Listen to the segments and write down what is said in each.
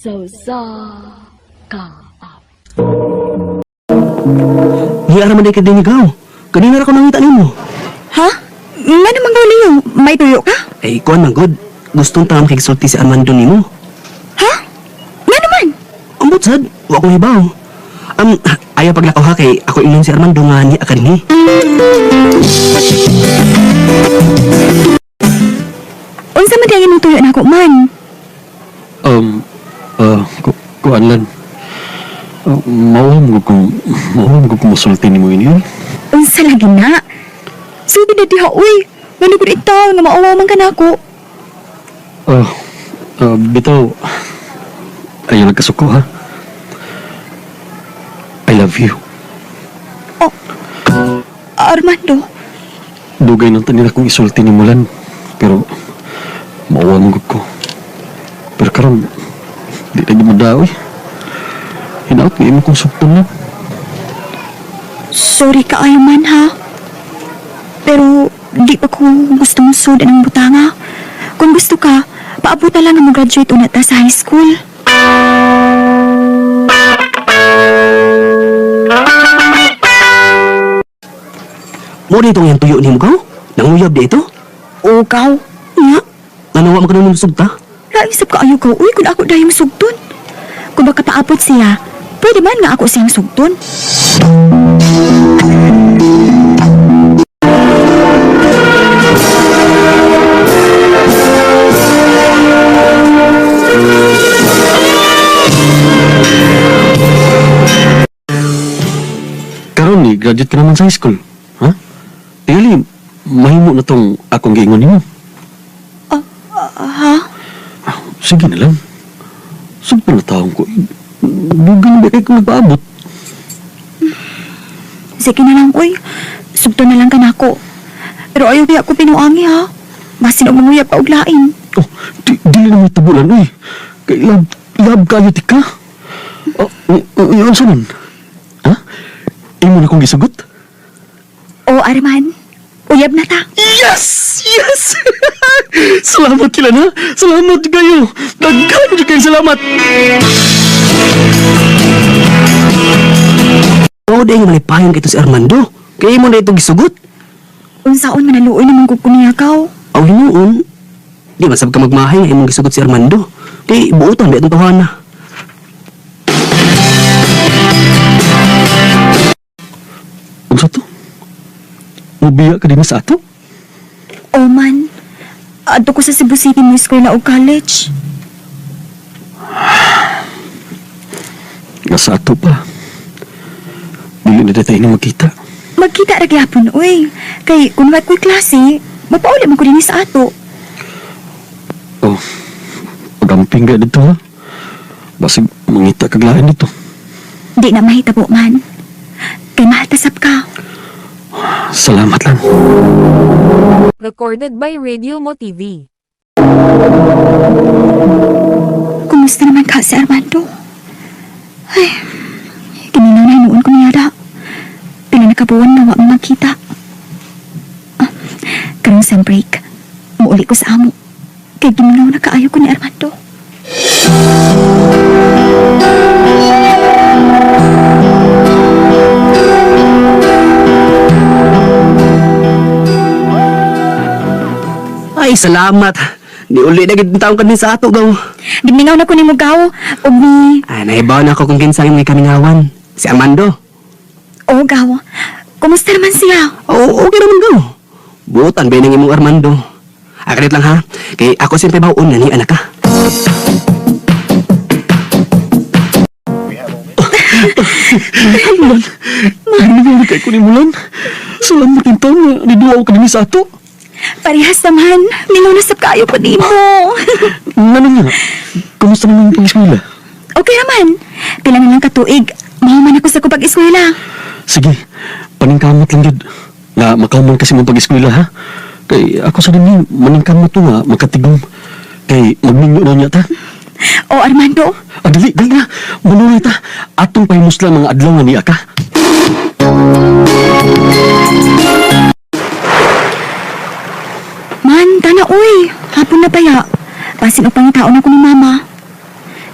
So sa ka. Di araman day ka dinigaw. Kanina ra ko nangita nimo. Ha? Nga naman gaw Leo, may tuyo ka? Ay, kuan man good. Gustong tangang kigsulti si Armando nimo. Ha? Nga naman? Ambot sad, wa ko hibaw. Ayaw paglakaw ha kay ako ingon si Armando nga ni akademi. Unsa man diyang imong tuyo na ako man? Kuan lang. Mawam ko musulti ni mo ini. Unsa lagi na? Sudi na diha, uy. Ngano gud itaw nga maawa man ka na ako. Bitaw. Ayaw nagkasuko ha. I love you. Oh, Armando. Dugay nang tanin akong isulti ni Mulan. Pero, mawam ko. Pero karon di lagi madaoy. Hinaot nga imo kong sugton na. Sorry ka ayo man ha. Pero di pa ko gusto mong sudan ng butanga. Kung gusto ka, paabuta lang nga mo graduate una ta sa high school. Mo dito nga tuyo nimo gaw? Nanguyab di ito? O kaw? Nga. Ano wa man kanang sugta? Naisip ka ayo ko, uy, kung ako dahil sugton. Kung baka paabot siya, pwede man nga ako siyang sugton. Karon ni graduate ka naman sa high school. Ha? Tingali, mahimo na tong akong giingon nimo. Ha? Sige na lang. Sugton na taong ko. Dugan ba kay kung nagpaabot? Sige na lang, uy. Sugton na lang ka na ako. Pero ayaw kaya ako pinuangi, ha? Masin ang manguya pa og lain. Oh, di na mo tabulan, uy. Kay love kayo ti ka. Yun sa man. Ha? Imo na kong gisugot? O, Arman, uyab na ta. Yes! Yes! Salamat kila na. Salamat kayo. Daghan kayo salamat. Oo, dahil malipayon kito si Armando. Kaya mo na ito gisugot. Unsaon manaluoy naman kog kuniya kaw. Aw hinuon. Di masab ka magmahay nga imong gisugot si Armando. Kay buotan di atong tawhana. Unsa to? Mubiya ka din sa ato? O man, adto ko sa Cebu City mo eskwela o college. Nasa ato pa. Dili na tayo na magkita. Magkita ra gyapon, uy. Kay kung may ko'y klase, mapauli man ko din sa ato. Oh, pagamping ka dito ha. Basig mangita kaglaan dito. Di na mahitabo man. Kay mahatasap ka. Salamat lang. Recorded by Radio Mo TV. Kumusta naman ka si Armando? Ay, kiminaw na hinuon ko niya da. Pinanakabuan na wak magkita. Karong sa break, muuli ko sa amo. Kay giminaw na kaayo ko ni Armando. Ay, salamat. Di uli na gid taong kanina sa ato gaw. Giminaw na ko ni Mugaw. Og ni... Ay, naibaw na ako kung kinsang may kamingawan. Si Armando. O, Gaw. Kumusta naman siya? Oo, okay naman gaw. Buotan ba nang imong Armando? Akalit lang ha. Kay ako siyempre baon na ni anak ka. Mulan, narinig kay ko ni Mulan. Salamat yung taon na niduaw ka din sa ato. Parehas naman. Mingaw na sa kayo pa di mo. Ano nga? Kumusta naman yung pag-eskwela? Okay naman. Pila na lang katuig. Mahuman ako sa kupag-eskwela. Sige, paningkamot lang yun. Nga, makauman kasi mong pag-eskwela ha. Kay ako sa din maningkamot to nga, magkatigong. Kay magninyo na niya ta. O, Armando. Dali na. Manuloy ta. Atong pahimus lang mga adlaw nga niya ka. Man, tana, uy. Hapon na paya. Pasin o pangitaon ako ni Mama.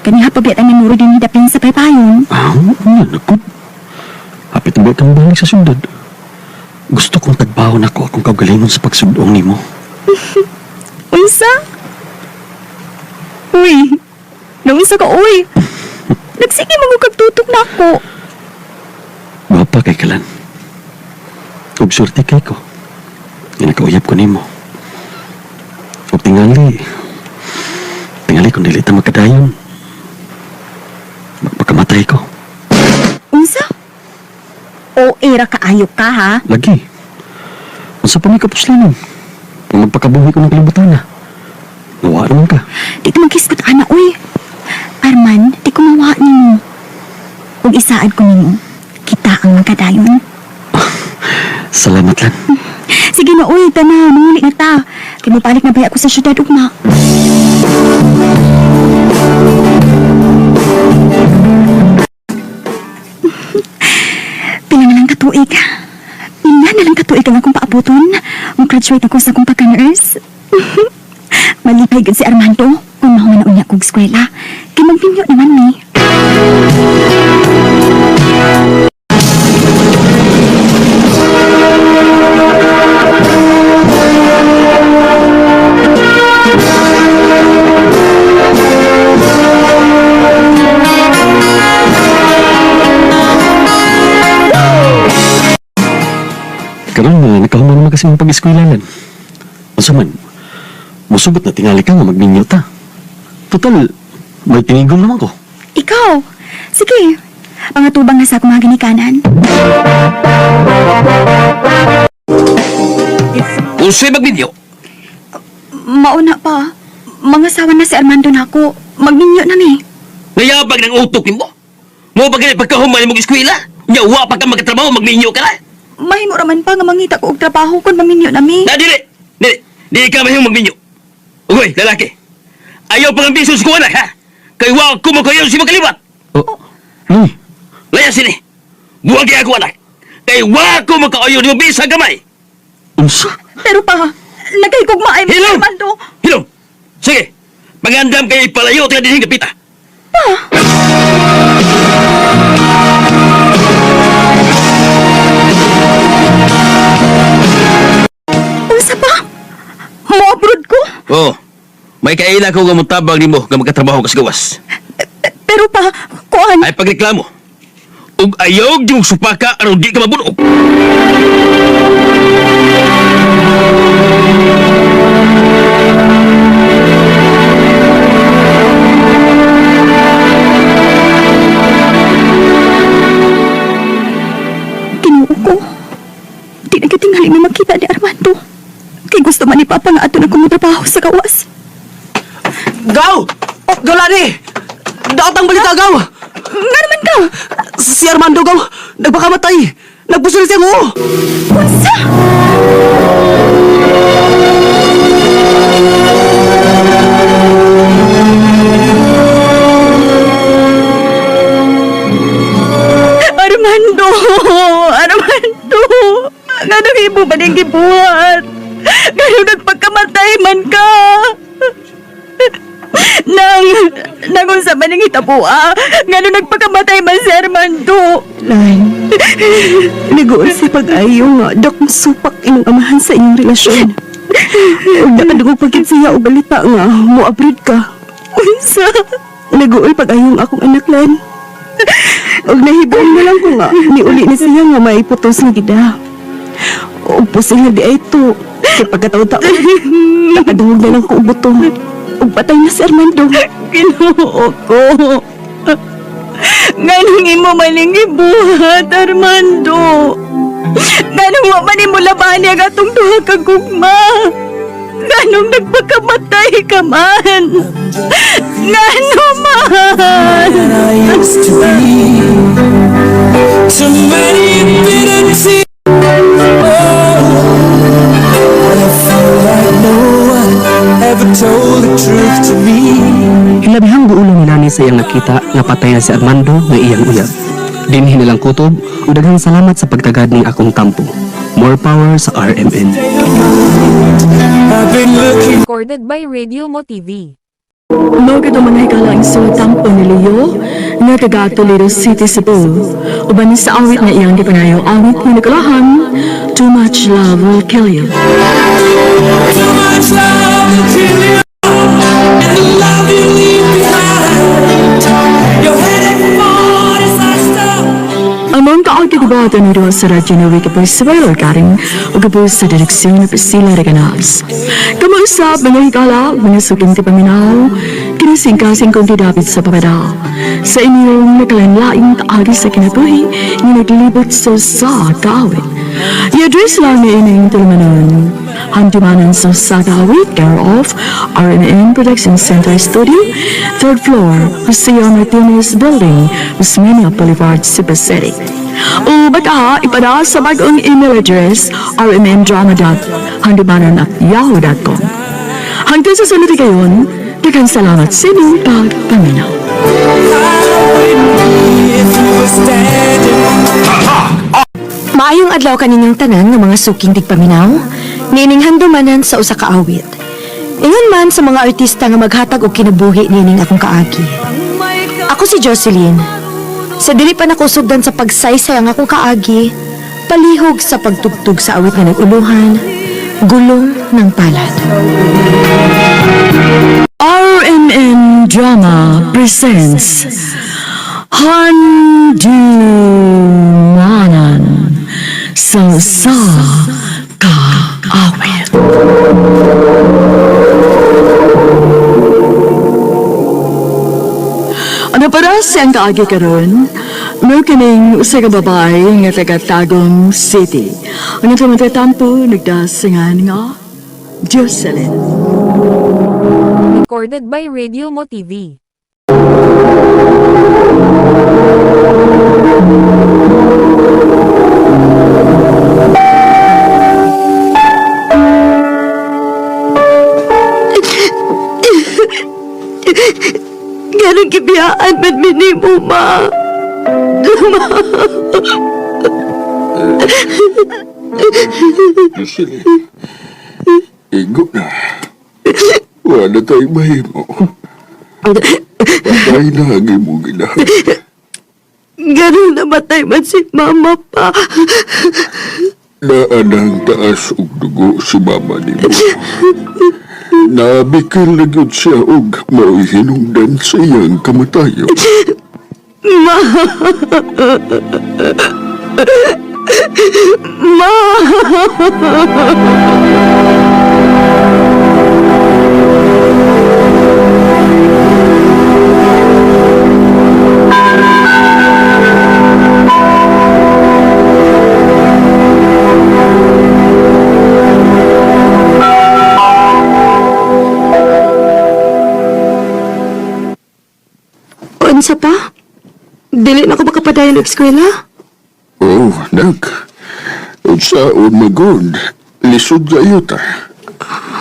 Kaniha pa biya ang nanuro din hidapin sa paypayon. Naku. Hapit na ba kang balik sa syudad? Gusto kong tagbahon ako akong kaugalingon sa pagsudong nimo. Unsa? Uy, naunsa ka, uy. Nagsige mo kagtutok na ako. Mapa kay kalan. Ug surti kay ko. Nga nakauyab ko nimo. Ug tingali kung dili ta magkadayon. Magpakamatay ko. Unsa? O era kaayok ka, ha? Lagi. Unsa pa may kapuslanon? Kung magpakabuhi ko ng kalibutan na. Nawa naman ka. Di ka magkiskot, ana, uy. Arman, di ko mawa ni mo. Kung isaad ko ni mo, kita ang magkadayon. Salamat lang. Sige na, uy, tana, manguli na ta. Kaya mabalik na ba ako sa syudad, ugma. Pila na lang katuig. Pila na lang katuig ang akong paabuton. Mag-graduate ako sa akong pagka-nurse. Malipay gud si Armando kung mahuman na unya kong eskwela. Kaya magpinyo naman ni. Karon na nakahuman naman kasi ng pag-eskwelanan. Asa man, musugot na tingali ka nga magminyo ta. Total, may tinigon naman ko. Ikaw, sige. Pangatubang na sa akong mga ginikanan. Usoy magminyo. Mauna pa. Mga sawa na si Armando na ako. Magninyo na ni. Nayabag ng utok nimo. Mo ba kaya pagkahuman mong eskwela? Nyawa pa ka magkatrabaho, magminyo ka na. Mahimo raman pa nga mangita ko og trabaho kung maminyo na mi. Na, dili! Dili! Di ka mahimong magminyo. Ugoy, lalaki. Ayaw pang ambisyon sa kuwanak, ha? Kay wak ko makayaw si magkalibat. Uy, Laya sini. Buwag kaya ako, anak. Kay wak ko makayaw ni mabisa gamay. unsa? Pero pa, nagkahigugma ay mo si Hilom! Armando. Hilom! Sige, pangandam kayo ipalayo at din kapita. Unsa pa? Mo-abroad ko? Oo. May kaila ko nga mutabang ni mo nga magkatrabaho ka sa gawas. Pero pa, kuan. Ay pagreklamo. Ug ayaw yung supaka aron di ka mabunog. Kinuo ko. Di na katingali na makita ni Armando. Kay gusto man ni Papa nga ato na kumutrabaho sa gawas. Gaw! Galani! Daotang balita, Gaw! Nga naman ka! Si Armando, Gaw! Nagpakamatay! Nagpusulit siya mo! Unsa? Armando! Armando! Nga nahibo ba niyang gibuhat? Nga nagpagkamatay man ka! Nangunsa man ang hitapua? Nga nagpagkamatay man si Armando? Lan, ligoon sa pag-ayo nga, dak masupak inyong amahan sa inyong relasyon. Huwag nakadungog pagkit siya o balita nga, mo-abroad ka. Unsa? Ligoon pag-ayong akong anak, Lan. Huwag nahibuan mo lang ko nga, niuli na siya nga may putos na gida. Huwag po siya di ay ito. Kaya pagkataon-taon, nakadungog na lang ko ubutong. Huwag patay na si Armando. Kinuo ko. Ganong imo maling ibuhat, Armando. Ganong wa man imo laban ang atong duha ka gugma. Ganong nagpagkamatay ka man. Gano man. I used to be. Too many bitter tears. I feel like no one ever told the truth to me. Hilabihang buulo ni Nani sa iyang nakita nga patay na si Armando nga iyang uyab. Dinhi nilang kutob ug daghang salamat sa pagtagad ning akong kampo. More power sa RMN. I've been looking. Recorded by Radio Mo TV. Mao ka mga hikalang sa tampo ni Leo nga taga Toledo City, Cebu. Uban sa awit na iyang gipanayaw awit nga nagalahan, Too Much Love Will Kill You. Too much love will kill you, and the love you leave behind. You're headed for disaster. Among kaagkatibatan nito sa radyo na Wikipedia sa Baylor Karing o kapos sa direksyon na Priscilla Reganas. Kamuusap mga hikala, mga suking tipaminaw, kinasing-kasing kong didapit sa pamada. Sa inyong nakalanlaing taagi sa kinabuhi, nga naglibot sa kaawit. I-address lang ni ining tulumanon. Handimanan sa Sagawit, care of RMN Production Center Studio, 3rd floor, Jose Martinez Building, Usmeña Boulevard, Cebu City. O baka ipada sa bagong email address rmndrama.handimanan@yahoo.com. Hanggang sa sunod kayon, daghang salamat sa inyong pagpaminaw. If you were standing. Maayong adlaw kaninyong tanan ng mga suking tigpaminaw, nining handumanan sa usa ka awit. Ingon man sa mga artista nga maghatag og kinabuhi nining akong kaagi. Ako si Jocelyn. Sa dili pa nakusugdan sa pagsaysay ang akong kaagi, palihog sa pagtugtog sa awit nga naguluhan, gulong ng palad. RMN Drama presents Handumanan sa kaawit. Ano para siyang kaagi karon? May kining usa ka babae nga taga Tagum City. Ano ito matatampo nagdasingan nga Jocelyn. Recorded by Radio Mo TV. Ganang kibiyaan man minimo, ma. Sili, igo na. Wala tayong mahimo. Patay na ang imong ginahan. Ganun namatay man si mama pa. Naanang taas og dugo si mama ni mo. Nabikil na gyud siya og mao'y hinungdan sa iyang kamatayon. Unsa pa? Dili na ako makapadayon ng eskwela? Oh, nag. Unsaon magod, lisod kayo ta.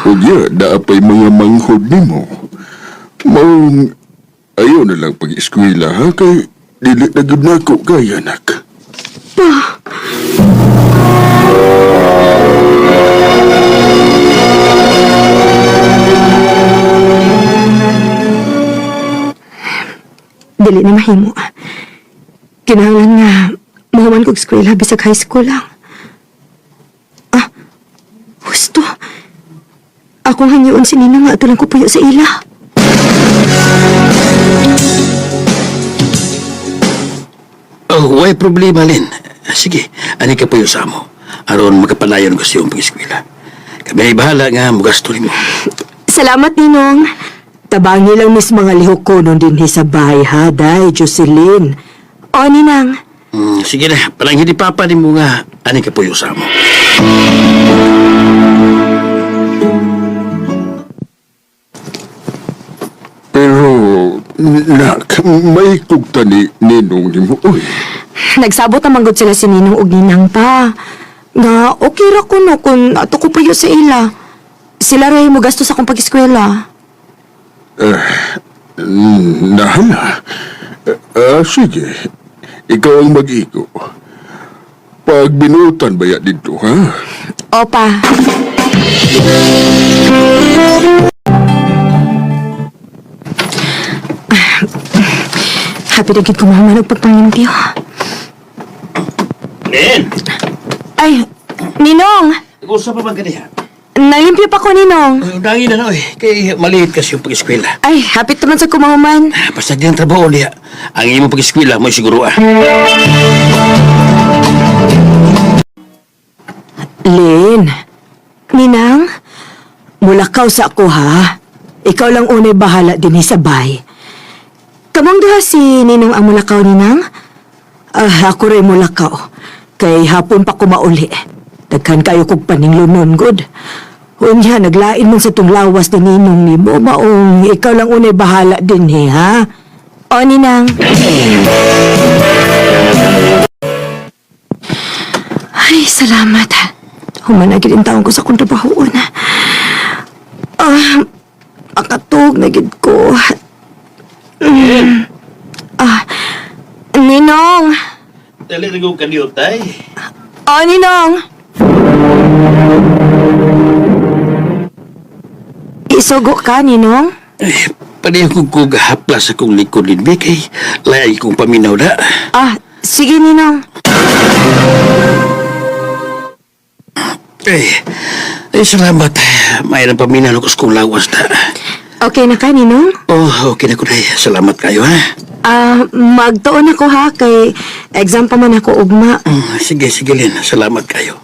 Unya, naapay mga manghod nimo. Maong, ayaw na lang pag-eskwela ha, kay dili na gyud nako kaya nak. Dili na mahimo. Kinahanglan nga mahuman kog eskwela bisag high school lang. Gusto. Akong hanyoon si Nina nga ato lang ko puyo sa ila. Oh, way problema, Lin. Sige, ani ka po yung samo. Aron magkapalayan ko sa iyong pag-eskwela. Kami ay bahala nga, mugasto mo. Salamat, Ninong. Tabangi lang mis mga lihok ko nun din sa bahay ha, day, Jocelyn. O, Ninang. Sige na, parang hindi papa mo nga, ani ka po yung samo. Pero, nak, may kugtani ninong ni mo, uy. Nagsabot naman gud sila si Ninong ug Ninang pa. Nga, okay ra ko no kung ato ko puyo sa ila. Sila rin mo gasto sa akong pag-eskwela. Nahala. Sige, ikaw ang mag-iko. Pag binutan ba yan dito, ha? Opa. pinagid ko mahuman og pagpangimpyo. Len! Ay, Ninong! Gusto pa ba ganyan? Nalimpyo pa ko, Ninong. Dangin na oy. Kay maliit kasi yung pag-eskwela. Ay, hapit naman sa kumahuman. Basta di ang trabaho niya. Ang imo pag-eskwela mo siguro Lin, Ninang? mulakaw sa ako ha. Ikaw lang unay bahala din sa bay. Kamong duha si Ninong ang mulakaw, Ninang? Ako rin mulakaw. Kay hapon pa ko mauli. Daghan kayo kog paninglunon, good. Unya, naglain mo sa tong lawas ni Ninong ni mo. Maong ikaw lang unay bahala din ha. O, Ninang. Ay, salamat. Humanagid ang taong ko sa kong trabahoon. Makatog na gid ko. Ninong. Dali rin kong kaniyot, tay. O, Ninong. Isugo ka, Ninong? Paniya kong kugahaplas akong likod din, kay layay kong paminaw na. Sige, Ninong. Salamat. Mayroon paminaw ko sa kong lawas na. Okay na ka, Ninong? Oh, okay na ko na. Salamat kayo, ha? Magtuon ako ha, kay exam pa man ako ugma. Sige, Lin. Salamat kayo.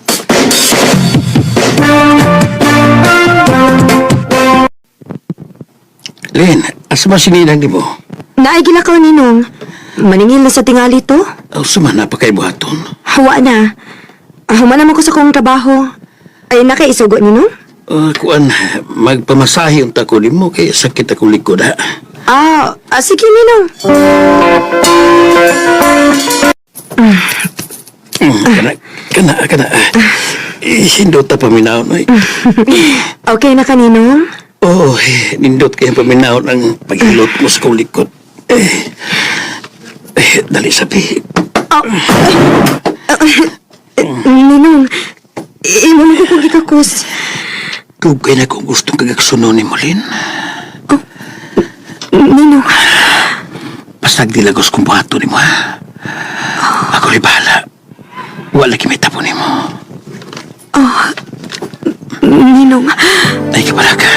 Lin, asa ba sininang di mo? Naigila ka, Ninong. Maningil na sa tingali to? Sumana pa kay buhaton. Hawa na. Human naman ko sa kong trabaho. Ay, nakaisugo, Ninong? Kuan, magpamasahe yung tako mo kay sakit akong likod, ha? Sige, Ninong. Kana. Hindot na paminaw, no? Okay na ka, Ninong? Oo, nindot kayo paminaw ng paghilot mo sa kong likod. Dali sabi. Ninong, imo na ko kong ikakos. Kugay na kung gustong kagaksuno ni Molin. Ninong, Basta nagdilagos kong buhato ni mo, ha? Ako rin bahala. Wala may tapo ni mo. Ninong. Ay, kabala ka.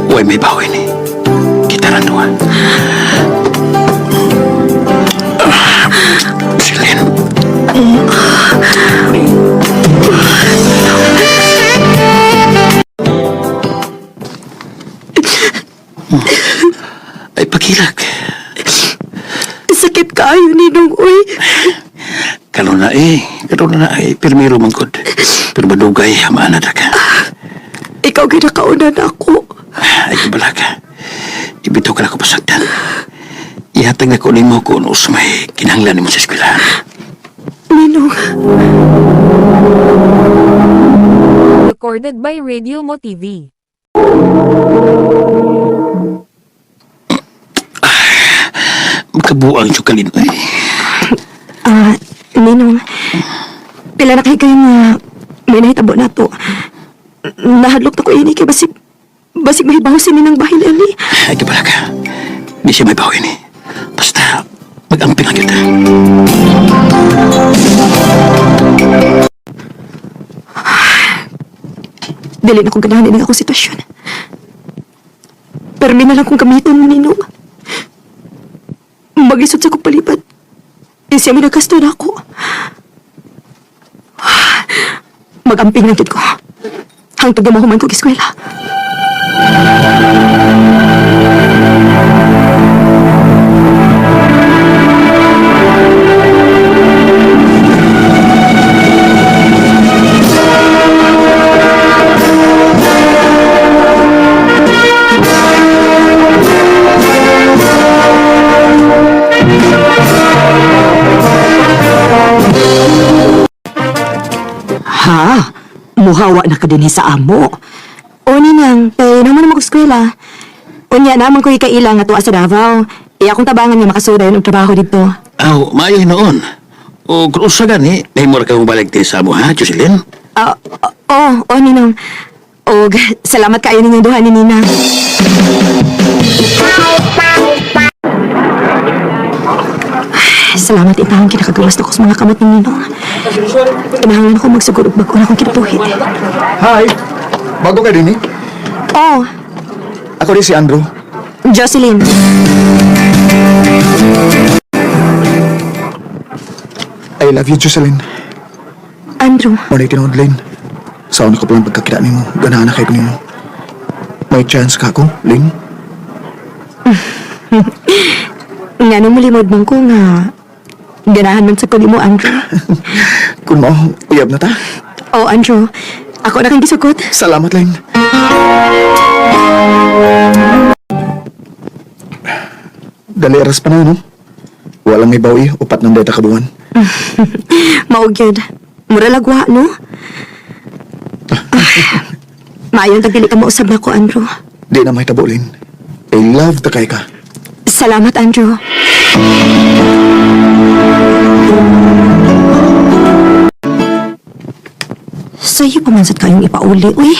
Huwag may bawi ni. Kita rin doon. Silin. Ay, pakilag. Sakit kayo, Ninong, uy. Kalon na pirmiro mangkod. Pero madugay, hamaan na ka. Ikaw ginakaunan ako. Ay, kabala ka. Ibito ka na ko pasagdan. Ihatag na ko ni mo kung usmay kinahanglan mo sa eskwelahan. Ninong. Recorded by Radio Mo TV. Makabuang siya kalin. Ninong. Pila na kayo nga may nahitabo na to. Nahadlok na ko ini kay basig mahibaw si Ninang bahin ali. Ay, kabala ka. Di siya may bawin eh. Basta, mag-amping lang kita. Dili na kong ganahan ini akong sitwasyon. Pero na lang kong gamiton mo, Ninong. Mag-isot sa kong palipad. Siya may nagkasto na ako. Mag-amping lang jud ko. Hangtod na mahuman ko eskwela. Muhawa na ka din sa amo. O, Ninang, kay naman na mag-eskwela. Unya naman ko ikailang nga tuwa sa Davao. Akong tabangan nga makasuday ng trabaho dito. Aw, maayo noon. O kung usa gani, may mura kang balik din sa mo, ha, Jocelyn? Ninang. O, salamat kayo ninyong duha ni Ninang. salamat itahang kinakagawas na ko sa mga kamot ng ninong. Kinahanglan ko magsugod og bago na akong kinabuhi. Hi! Bago ka din eh? Oh, Ako rin si Andrew. Jocelyn. I love you, Jocelyn. Andrew, Muna itinawad, Lynn. Sa una ko pa lang pagkakita ni mo, ganahan na kayo ni mo. May chance ka ako, Lynn? nga nung malimod man ko nga ganahan man sa kunin mo, Andrew. Kung mo, uyab na ta. Oh, Andrew, ako na kang gisukot. Salamat, Lynn. Daliras pa na, no? Walang may bawi, upat ng data kabuhan. Maugyod. Mura lagwa, no? Maayong tagdili ka mausab na ko, Andrew. Di na may tabo, Lynn. I love the kay ka. Salamat, Andrew. Sa'yo pa man sad kayong ipauli, uy.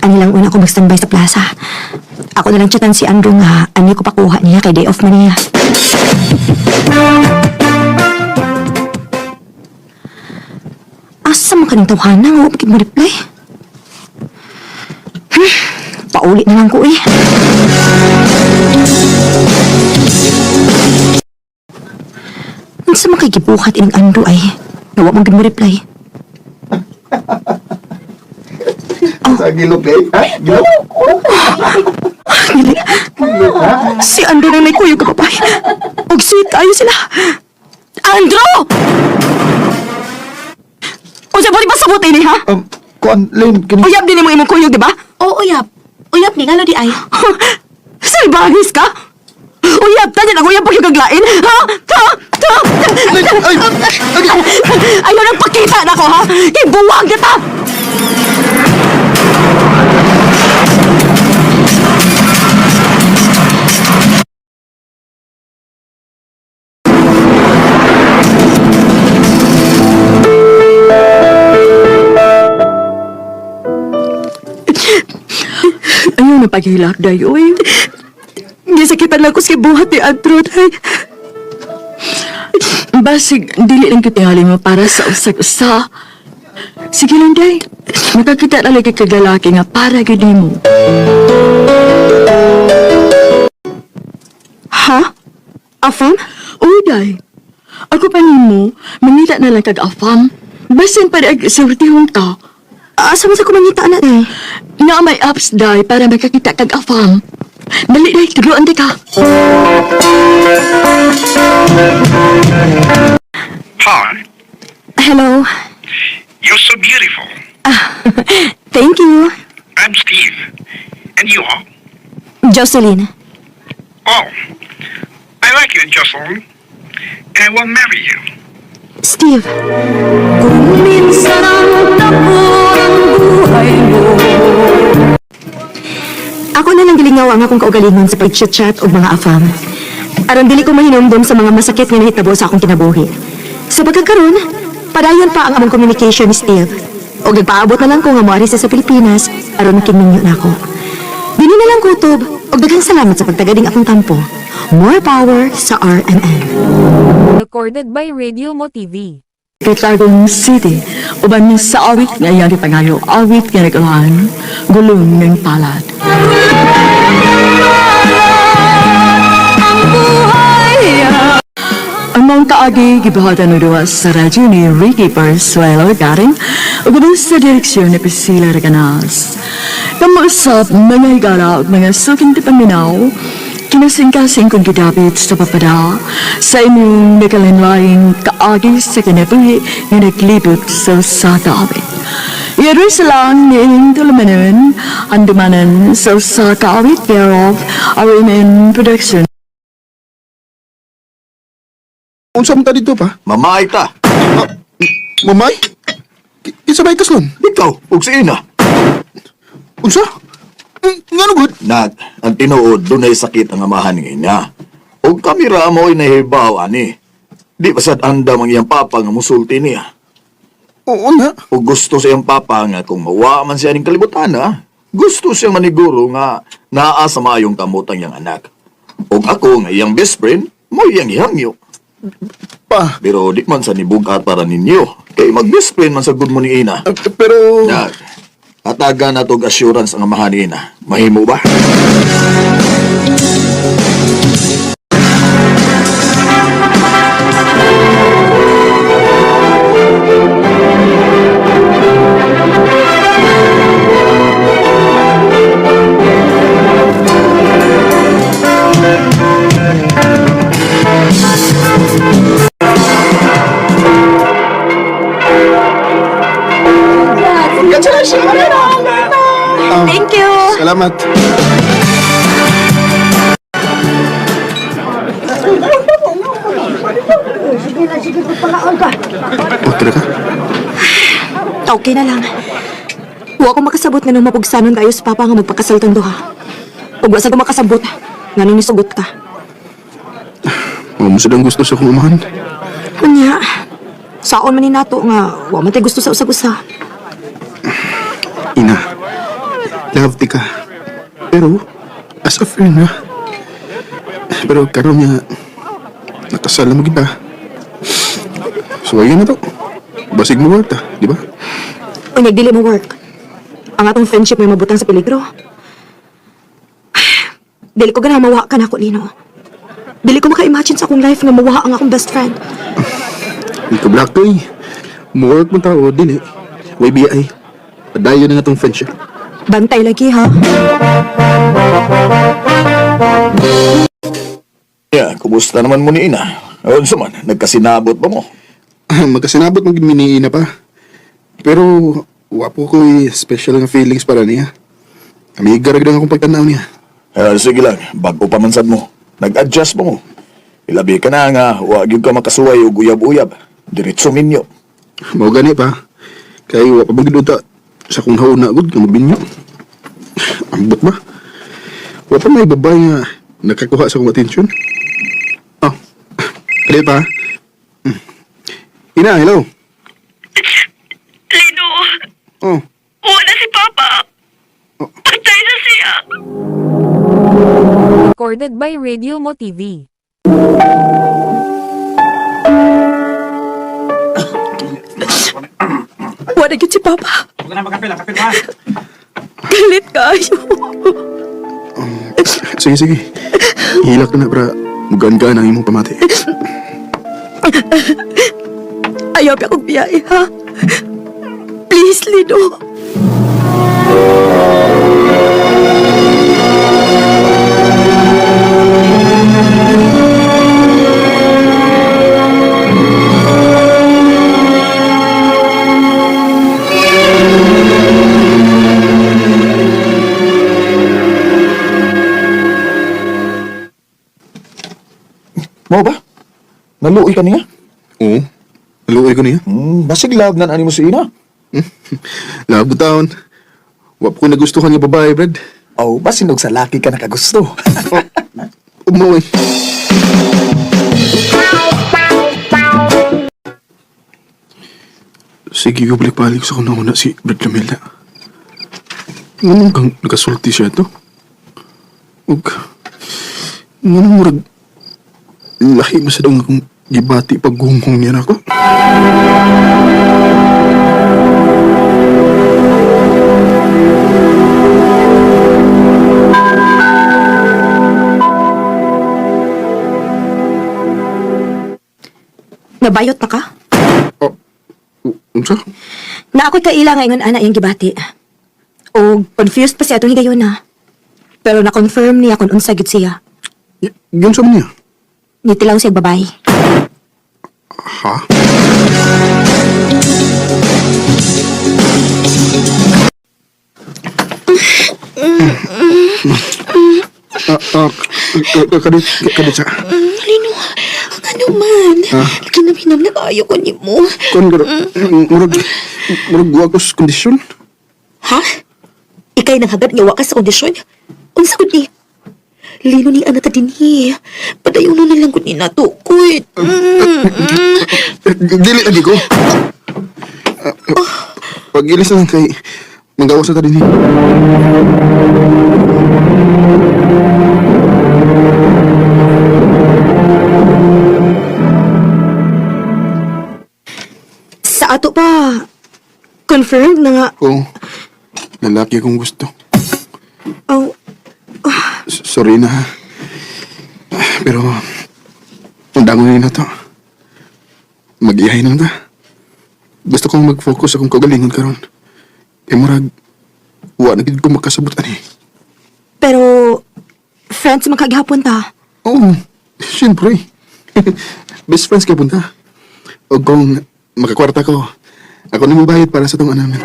Ani lang una ko mag-standby sa plaza. Ako na lang chatan si Andrew nga, ani ko pakuha niya kay day off man niya. Asa mo kanang tawhana nga, bakit mo reply? Pauli na lang ko, eh. Sa mga gibuhat ining Andrew ay nawa mong mo reply. Sa gilok, Lynn. Ha? Gilok? Si Andrew na may kuyo ka papay. Og sweet kayo sila. Andrew! O siya, bali ba sabot ini, ha? Kuan, Lynn, Uyab din mo imong kuyog, di ba? Oo, uyap. Uyap ni nga di ay. Salbahis ka? Uyab, tanyan ang uyab pag yung kaglain, ha? Ayaw nagpakita na ko, ha? Ibuwag kita! Ayaw na paghilak, day, uy. Gisakitan lang ko sa buhat ni Andrew, day. Basig, dili lang kitingali mo para sa usak-usa. Sige lang, day. Makakita na lagi kag lalaki nga para gini mo. Ha? Afam? Uy, day. Ako pa nimo, mangita na lang kag afam. Basin pa rin sortihon ka. Asa mo sa kumangita na, day? Nga may apps, day, para makakita kag afam. Dali, day, turuan di ka. Hi, Hello. you're so beautiful. Thank you. I'm Steve. And you are? Jocelyn. Oh, I like you, Jocelyn. And I will marry you. Steve. Ako na lang gilingaw ang akong kaugalingon sa pag-chat o mga afam. Aron dili ko mahinumdum sa mga masakit nga nahitabo sa akong kinabuhi. Sa pagkakaroon, padayon pa ang among communication ni Steve. O nagpaabot na lang ko nga moari siya sa Pilipinas aron makininyo na ako. Dili na lang kutob o daghang salamat sa pagtagading akong tampo. More power sa RMN. Recorded by Radio Mo TV. Kitagong City, uban sa awit nga iyang ipangayo, awit nga nagalahan, gulong ng palad. Ang mga kaagi, gibahatan ng duwas sa radyo ni Ricky Parsuelo Garing, uban sa direksyon ni Priscilla Reganas. Kamusap, mga higala at mga suking tipaminaw, kinasing-kasing kong gidapit sa papada sa inyong nakalinlaing kaagi sa kinabuhi na naglibot sa sakawit. Iyadro silang ni inyong tulumanon, andumanan sa sakawit thereof, RMN Production. Unsa man ta dito pa? Mamay ta. Mamay? Isabay kaslon? Ikaw, ug sa ina. Unsa? Nga gud? Nag, ang tinuod, dunay sakit ang amahan ng ina. Og kamera mo'y nahibaw, ani. Di ba sad anda mang iyang papa nga musulti niya. Oo nga. O gusto sa iyang papa nga kung mawa man siya ning kalibutan, ha? Gusto siyang maniguro nga naa sa maayong kamot ang iyang anak. Og ako nga iyang best friend, Mo yang ihangyo. Pa, Pero di man sa nibugat para ninyo. Kay mag-best friend man sa good mo ni Ina. pero... Dag, hatagan na tog assurance ang amahan ni Ina. Mahimo ba? Thank you! Salamat. Okay ka? Okay na lang. Huwag ako makasabot nga nung mapugsanon kayo sa papa nga magpakasal tong duha. Huwag wasa ko makasabot nga nung nisugot ka. Mo sadang gusto sa kong amahan. Kanya, saon man ni nato nga wa man tay gusto sa usag-usa. Ina, love ti ka. Pero, as a friend ha. Pero karon niya, natasala mo kita. So, ayun na to. Basig mo work ta, di ba? O nagdili mo work. Ang atong friendship may mabutang sa peligro. Dili ko ganahan mawa ka na ako, Lino. Dili ko maka-imagine sa akong life nga mawa ang akong best friend. Hindi ka black toy. Mo-work mo tao, dili. YBI. Padayon na nga tong friendship. Bantay lagi, ha? Yeah, kumusta naman mo ni Ina? Ayun sa man, nagkasinabot ba mo? Magkasinabot mag miniina pa. Pero, wapo ko special nga feelings para niya. Kami garagdang akong pagtanaw niya. Sige lang, bago pa man sad mo. Nag-adjust mo. Ilabi ka na nga, huwag yung ka makasuway o guyab-uyab. Diretso minyo. Mao gani pa. Kay wa pa magduta sa kung haw na gud nga magbinyo. Ambot ba? Wa pa may babae nga nakakuha sa akong atensyon. Oh. Kali pa. Ina, hello. Lino, Oh. wala si Papa. Patay na siya. Recorded by Radio Mo TV. Wala yun si Papa. Galit kayo. Sige, sige. Hilak na para mugan-gan ang imong pamati. Ayaw pa akong biyahe, ha? Please, Lino. Mo ba? Naluoy ka niya? Oo. Naluoy ko niya. Basig love na ani mo si Ina. Labo taon. Wa pa ko nagustuhan nga babae, Brad. Oh, basin og sa laki ka nakagusto. Umuwi. Sige, ko balik-balik sa kuna-una si Brad Camila. Nganong kang nakasulti siya to? Ug, nganong murag lahi masadong akong gibati paggunghong niya na ako? Nabayot na ka? Unsa? Na ako'y kaila nga ingon ana yung gibati. O confused pa siya itong higayon na. Pero na-confirm niya kung unsa gid siya. Yun sa niya? Nitilaw siya babae. Ha? Kadit sa... Lino, ano man? Kinabinam na kayo ko ni mo. Kon murag guwa ko sa kondisyon. Ha? Ikay nang hagad nga wakas sa kondisyon? Unsa ko ni? Lino ni anak ka din Padayon na lang ko ni natukod. Dili lagi ko. Pag-ilis na lang kay magawas na ta din. Ato pa, confirmed na nga. Oo. Lalaki akong gusto. Oh, Sorry na. Pero, undangon na to. Mag-iyahin na ta. Gusto kong mag-focus akong kagalingon karon. Kaya murag, wa na gid ko makasabutan eh. pero, friends makaghapon ta. Oo, siyempre. Best friends ka punta. O kung makakwarta ko, ako na mo bayad para sa tong namin.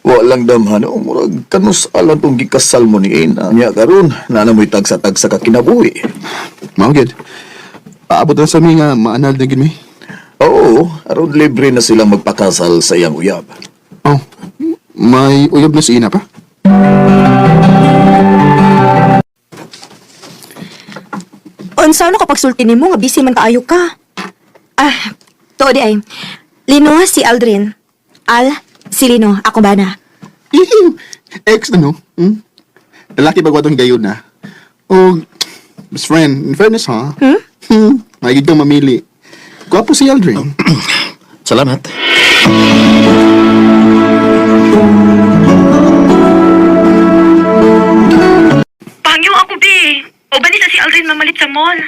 Walang damhan o murag kanus alam tong gikasal mo ni Ina. Nya karon nanamoy tagsa-tagsa ka kinabuhi. Mao gid. Paabot na sa mi nga maanal na gid mi. Oo, aron libre na silang magpakasal sa iyang uyab. Oh, may uyab na si Ina pa? Unsa ano kapag sulti nimo nga busy man kaayo ka? To di ay. Lino si Aldrin. Al, si Lino, ako ba na? Ex na no? Hmm? Lalaki ba watong gayon na? O, best friend, in fairness ha? Magiging kang mamili. Gwapo si Aldrin. Salamat. Pangyo ako, be. O ba nila si Aldrin mamalit sa mall?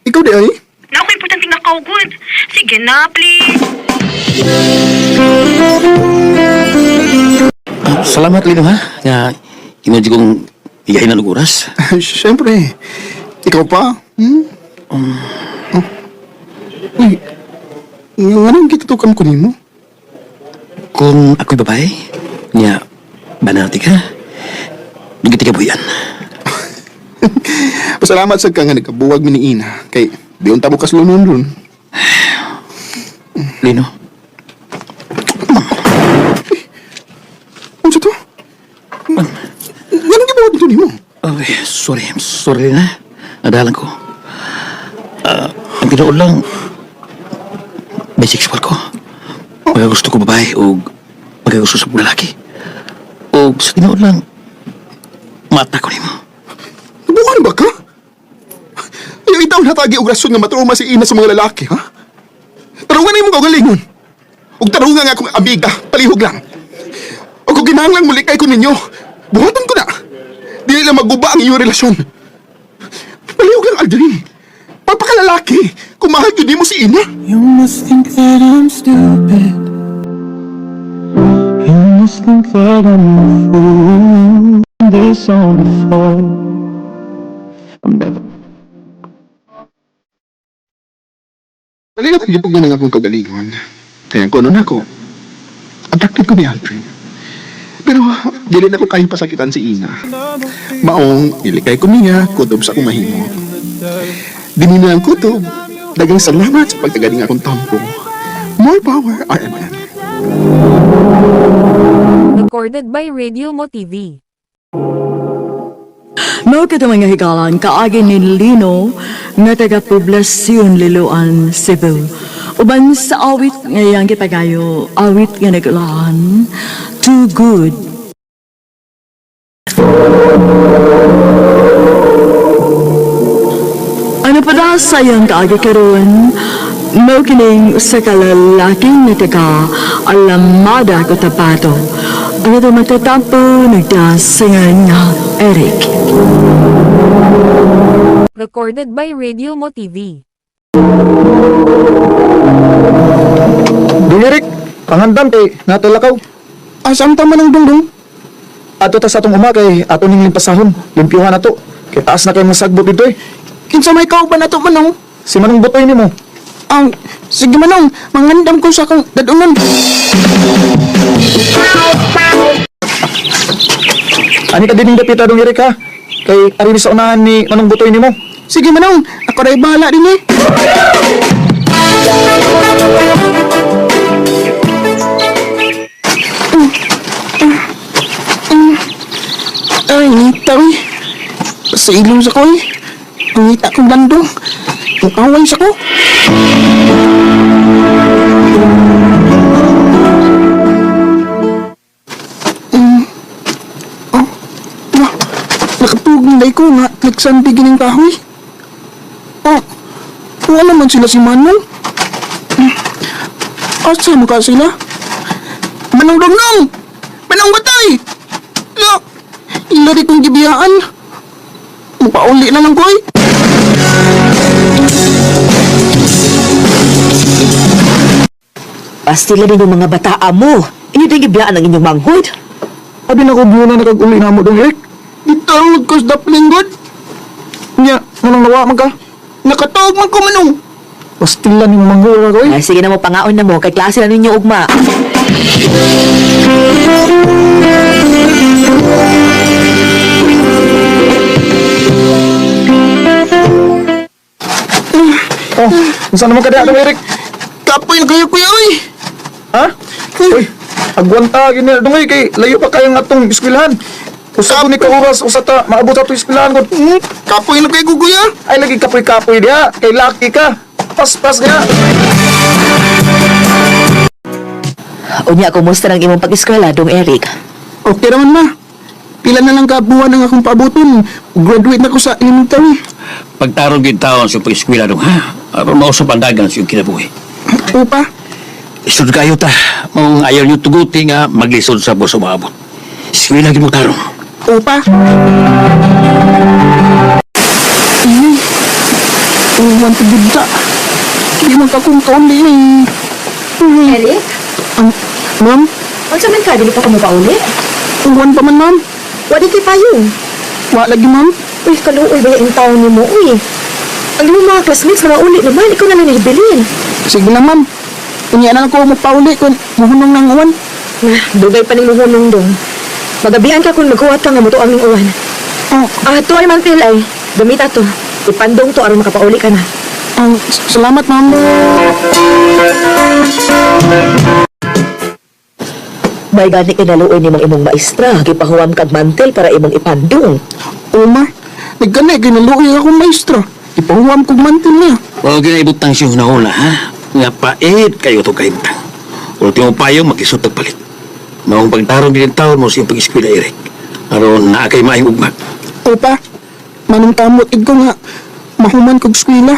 Ikaw di ay? Na ako importante nakawgod. Sige na, please. Salamat, Lino, ha? Nga, imo kong igahin na oras. Siyempre. Ikaw pa? Hmm? Oh. Uy, anong kitutukan ko nimo? Kung ako'y babae, nga, banati ka, dugiti ka buyan. Pasalamat sa ka nga nagkabuwag mi ni Ina. Kay, di unta bukas lunon ron. Lino, Ano sa to? Anong gibuwag dito nimo? sorry na. Nadalan ko. Ang tinood lang, bisexual ko. Magagusto ko babae o magagusto sa lalaki. O sa tinood lang, mata ko nimo. Nabuhan ba ka? Ayaw itaw natagi og rason nga matruma si Ina sa mga lalaki, ha? Tarungan na mo kagalingon. Ug tarungan nga akong amiga, palihog lang. O kung kinahanglang mulikay ko ninyo, buhaton ko na. Dili lang maguba ang iyong relasyon. Palihog lang, Aldrin. Papakalalaki, kung mahal yun mo si Ina. You must think that I'm stupid. You must think that I'm a fool. This on the phone. I'm never. Naligat ang gipog na akong kagalingon. Kaya ko nun ako. Attracted ko ni Aldrin. Pero dili na ko kayong pasakitan si Ina. Maong ilikay ko niya, kutob sa akong mahimo. Dini na ang kutob. Dagang salamat sa pagtagaling akong tampo. More power, RMN. Recorded by Radio Mo TV. Mao kita mga higalan kaagi ni Lino nga taga Poblacion Liloan, Cebu. Uban sa awit ngayang kita gayo, awit nga naglaan, Too Good. Ano pa da sayang kaagi karon? Mao kining usa ka lalaking nga taga Alamada Cotabato. Ano daw matatampo nagdasingan nga Eric. Recorded by Radio Mo TV. Dong Eric, pangandam kay natulakaw. Asam tama ng dungdung? Ato ta sa atong uma kay ato ning limpasahon. Limpyuhan na to. Kay taas na kay masagbot dito eh. Kinsa may kauban na to, Manong? Si Manong Butoy nimo. Ang, sige Manong, mangandam ko sa akong dadunan. Ani ka din dapita Dong Eric ha. Kay ari sa unahan ni Manong Butoy nimo. Sige Manong, ako rin bahala din eh. Ay, ngitaw eh. Sa ilong sa ko eh. Ngita kong bandong. Ang away sa ko. Nakatugnay ko nga, nagsandig ng kahoy. Oh, wala man sila si Manong. Asa mo ka sila? Manong Dongnong! Manong Batay! Ilari kong gibiyaan. Mapauli na lang ko eh. Pastila din yung mga bataa mo. Ini din gibiyaan ang inyong manghod. Abi na ko buo na nakag-uli na mo dong Rick. Itarod ko sa daplingod. Nya, manong nawa man ka. Nakatawag man ko manong. Pastilan yung manghura ko eh. Ay, sige na mo, pangaon na mo. Kay klase na ninyo ugma. Oh, saan naman ka diya, Rick? Kapoy na kayo, kuya, oy! Ha? Uy, agwanta, gini, dungoy, kay layo pa kayong atong iskwilahan. Usa ko ni kauras, usa ta, maabot ato iskwilahan ko. Kapoy na kayo, kuya. Ay, lagi kapoy-kapoy diya, kay laki ka. Pas-pas niya. Unya, kumusta ng imong pag-eskwela, Dong Eric? Okay naman, ma. Pila na lang kabuhan ang akong paaboton. Graduate na ko sa elementary. Pagtarong yung taon sa pag-eskwela dong, ha? Aron mausap ang dagan sa iyong kinabuhi. Upa. Isod kayo ta. Mong ayaw niyo tuguti nga maglisod sa buso maabot. Eskwela mo tarong. Upa. Uwan to bigda. Hindi man ka kung kauli eh. Eric? Ma'am? Ang saman ka, dili pa ko mapauli? Uwan pa man, ma'am. Wadi kay payong. Wa lagi, ma'am. Uy, kaluoy ba yung taon ni mo, uy? Ang iyong mga classmates na mauli naman, ikaw na lang nahibilin. Sige lang, ma'am. Kanya na lang ko magpauli kung muhunong ng uwan. Dugay pa ning muhunong dong. Magabihan ka kung magkuhat ka nga mo to aming uwan. To ay mantil ay. Gamit ato. Ipandong to aron makapauli ka na. Salamat, ma'am. May gani kinaluoy ni mga imong maestra. Gipahuwam kag mantel para imong ipandong. Ma. Nagkana, ginaluoy akong maestra. Ipahuwam kong mantil niya. Huwag ginaibutang siyo na hula, ha? Nga pait kayo to kaibutang. Ultimo payo, mag-isot at palit. Maong pagtarong din taon mo sa iyong pag-eskwela, Eric. Aron na kay maayong ugma. Opa, manong tamot ko nga. Mahuman kong eskwela.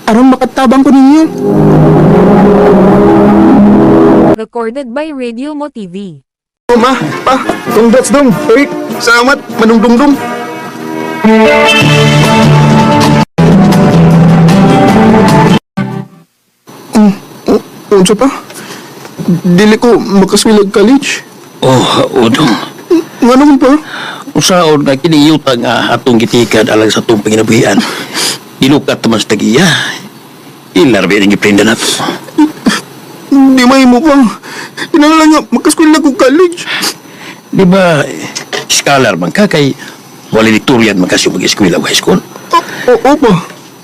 Aron makatabang ko ninyo. Recorded by Radio Mo TV. Ma, pa, congrats dong. Eric, salamat, manong dong. Unsa pa? Dili ko makaswilag college. Oh, udong. Nga naman pa? Usaon na kiniyutang atong gitikad alang sa itong panginabuhian. Ilukat naman sa tagiya. Ilarbi rin iprinda na to. Di may mo pa. Inalang nga, makaswilag ko college. Di ba, scholar man ka kay valedictorian man kasi mag-eskwela o high school? Opo.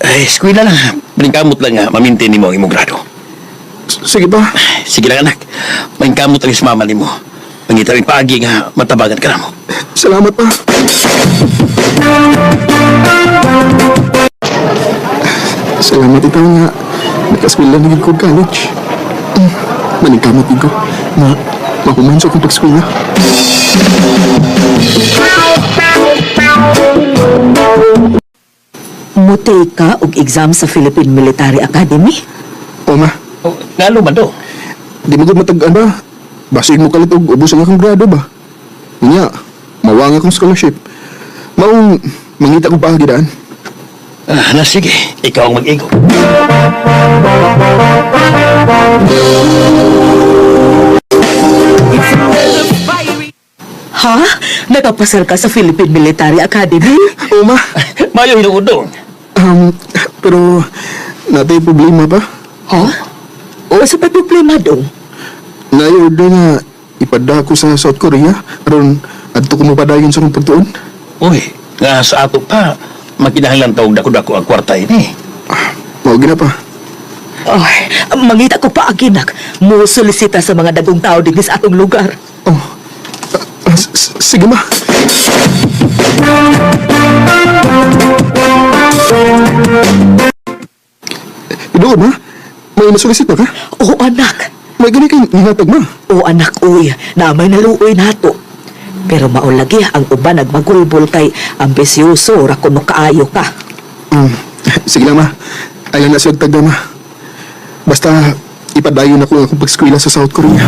Ay, eskwela lang. Maningkamot lang nga, mamintin ni mo ang imong grado. Sige ba? Sige lang, anak. Maningkamot lang sa mama ni mo. Mangita rin paagi nga matabagan ka na mo. Salamat pa. Salamat ikaw nga. Nakaskwela na ko college. Maningkamot ko na mahuman sa kong pagskwela. Mutay ka og exam sa Philippine Military Academy? O ma. Ngalo man do? Di mo gud matagaan ba? Basig mo kalit og ubos ang akong grado ba? Nya, mawang akong scholarship. Maong mangita ko pa gidaan. Na sige, ikaw ang mag-igo. Ha? Nakapasal ka sa Philippine Military Academy? O ma. Mayo hinuudong. Pero natay problema pa. Ha? O sa problema dong? Nayordo nga ipada ko sa South Korea aron adto ko mapadayon sa akong pagtuon. Uy, nga sa ato pa, makinahanglan tawag dako-dako ang kwarta ini. Mao gina pa. Ay, mangita ko pa aginak. Mo solisita sa mga dagong tao din sa atong lugar. Sige ma. Doon ma. May nasulisita ka? Oo, anak. May gani kay hinatag ma. Oo, anak, uy. Na may naluoy nato. Pero maulagi ang uban nagmagulbol kay ambisyoso ra kuno kaayo ka. Sige lang ma. Ayaw na siya tagda ma. Basta ipadayon ako akong pag-eskwela sa South Korea.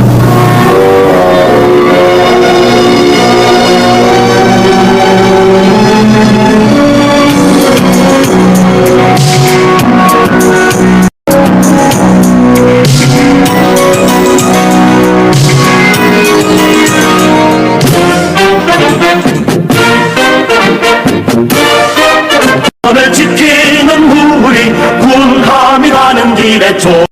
을 지키는 우리 군함이 가는 길에 조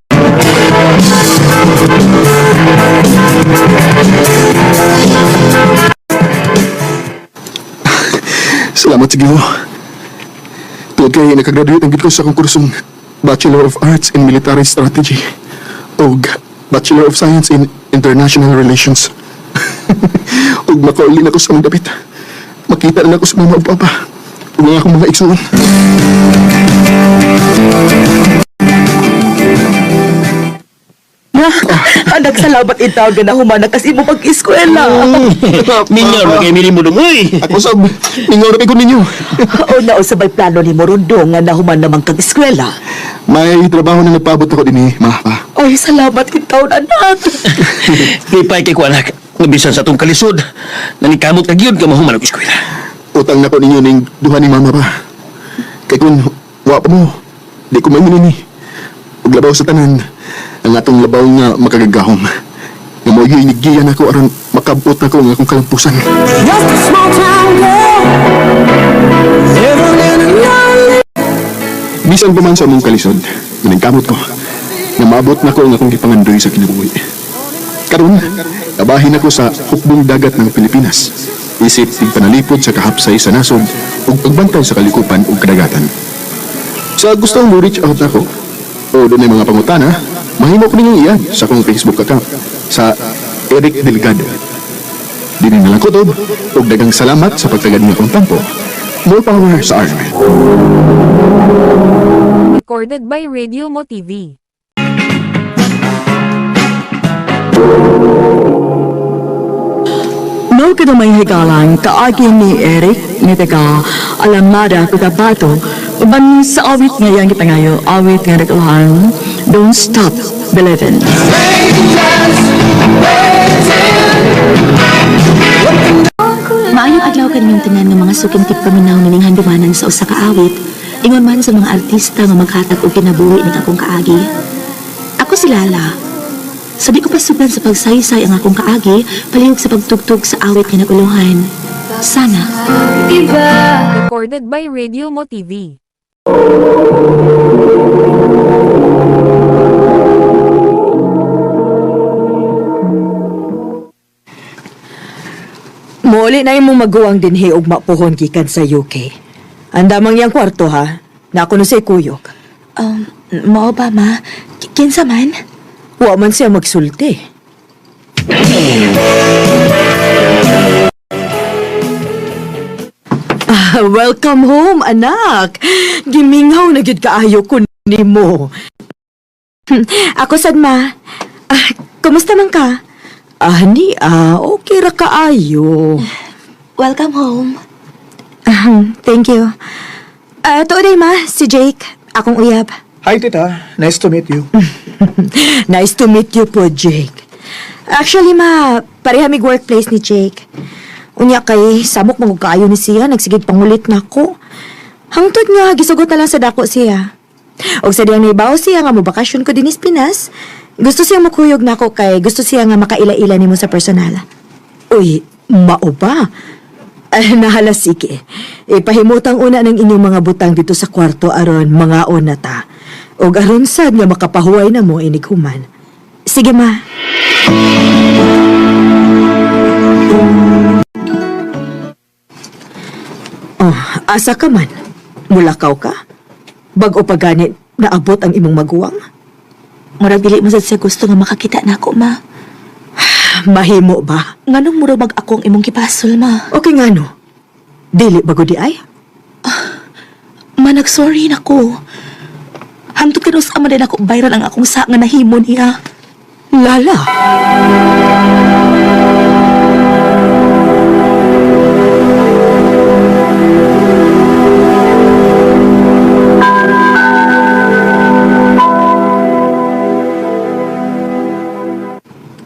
Salamat sa Ginoo. Tuod kay nakagraduate ang gid ko sa akong kursong Bachelor of Arts in Military Strategy o Bachelor of Science in International Relations. Ug makauli na ko sa mga dapit. Makita na ako sa mama ug papa. Ug mga akong mga igsuon. Anak, salamat itaw na humana kasi mo pag-eskwela. Mingaw na kayo mo dong, uy! Ako sab, ningaw na ko ninyo. O na sabay plano ni Morundo nga nahuman namang kag-eskwela. May trabaho na nagpaabot ako din ma, pa. Ay, salamat itaw, anak. Lipay kay ko anak, nabisan sa itong kalisod. Nanikamot na gyud ka mahuman ang eskwela. Utang na ko ninyo ning duha ni mama pa. Kay kun wa pa mo, di ko may ni. Ug labaw sa tanan, ang atong labaw nga makagagahom. Nga mo hinigiyan ako aron makabot na ko ang akong kalampusan. Just a small town girl living in a lonely Bisan pa man sa among kalisod, ginagkamot ko. Nga maabot na ko ang akong gipangandoy sa kinabuhi. Karon, kabahin ako sa hukbong dagat ng Pilipinas. Isip tigpanalipod sa kahapsay sa nasod ug pagbantay sa kalikupan ug kadagatan. Sa gustong mo reach out ako, o doon ay mga pangutana, mahimo ko ninyong iyan sa akong Facebook account sa Eric Delgado. Dili na lang ko to, ug dagang salamat sa pagtagad ng akong tampo. More power sa army. Recorded by Radio Mo TV. No kita may higalang kaagi ni Eric ni taga Alamada Cotabato uban sa awit ngayon kita ngayon awit nga naglahan Don't Stop Believin'. Maayong adlaw kaninyong tanan ng mga suking tigpaminaw nining handumanan sa usa ka awit, ingon man sa mga artista nga maghatag og kinabuhi ning akong kaagi. Ako si Lala. Sabi ko pasugan sa pagsaysay ang akong kaagi, palihog sa pagtugtog sa awit nga naguluhan. Sana. Recorded by Radio Mo TV. Muli na imong maguwang dinhi og mapuhon gikan sa UK. Anda mang yang kwarto ha. Na ako no say kuyog. Mao ba, ma? Kinsa man? Wa man siya magsulti. Welcome home, anak. Giminghaw na gyud kaayo ko nimo. Ako sad, ma. Kumusta man ka? Okay ra kaayo. Welcome home. Thank you. Tuoday, ma, si Jake. Akong uyab. Hi, tita. Nice to meet you. Nice to meet you po, Jake. Actually, ma, pareha mig workplace ni Jake. Unya kay samok mong kaayo ni siya, nagsigid pangulit na ako. Hangtod nga, gisugot na lang sa dako siya. Og sa diyang naibaw siya nga mabakasyon ko din is Pinas, gusto siya makuyog na ako kay gusto siya nga makaila-ila nimo sa personal. Uy, mao ba? Nahala sige. Ipahimutang una ng inyong mga butang dito sa kwarto aron mga na ta. O aron sad nga makapahuway na mo inighuman. Sige, ma. Oh, asa ka man? Mulakaw ka? Bag-o pa ganit naabot ang imong maguwang? Murag dili mo sad siya gusto nga makakita na ako, ma. Mahimo ba? Nganong murag mag akong imong gipasol, ma? Okay nga no. Dili bago di ay? Ma, nag-sorry na ko. Hangtod ka sa ama din ako viral ang akong sa nga nahimo niya. Lala.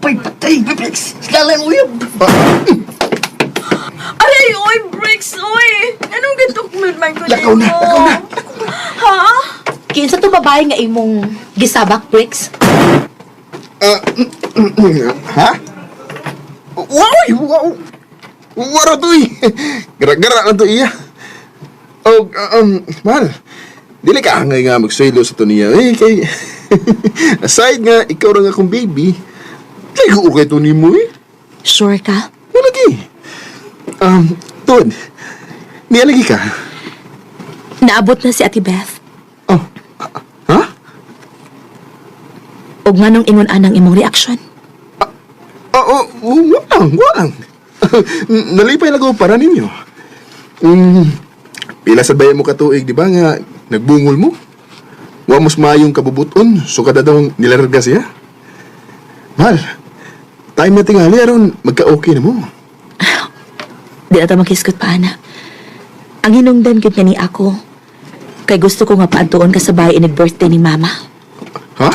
Patay, Bricks! Skalan mo yun! Aray, oy, Bricks, oy! Anong ganitong man ko Lakaw na! Lakaw na! Ha? Kinsa to babae nga imong gisabak, Bricks? Ha? Wow! Wow! Wara to eh! Gara-gara na to iya. Oh, mahal. Dili ka hangay nga magsaylo sa to niya. Eh, kay... Aside nga, ikaw rin akong baby. Kaya ko okay to ni mo eh. Sure ka? Lagi. Tod. Niya lagi ka. Naabot na si Ate Beth. Oh. Ha? Og manong ingon anang imong reaksyon? Walang. Nalipay na ko para ninyo. Pila sa bayan mo katuig, di ba nga, nagbungol mo? Wa mos mayong kabubuton, so kada daw nilarga siya. Mahal, time na tingali, aron magka-okay na mo. Di ata makiskot pa, ana. Ang hinungdan gud ni ako. Kay gusto ko nga paadtuon ka sa bahay birthday ni Mama. Ha?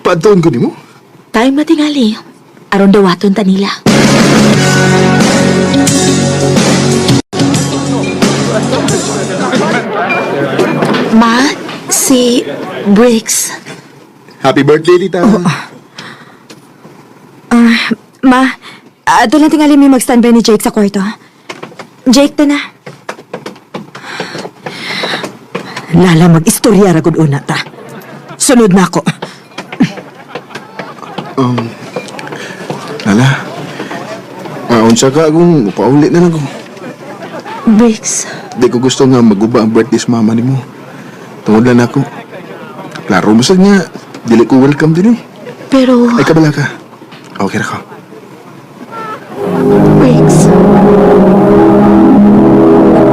Paadtoon ko ni mo? Time na tingali. Aron dawaton ta nila. Ma, si Bricks. Happy birthday, tita. Ma, ato lang tingali may mag-standby ni Jake sa kwarto. Jake, ta na. Lala, mag-istorya ra gud una ta. Sunod na ako. Lala, unsa ka kung paulit na lang ko. Bricks. Di ko gusto nga maguba ang birthday sa mama ni mo. Tungod lang ako. Klaro mo sad nga, dili ko welcome din eh. Pero... Ay, kabala ka. Okay ra ko. Bricks.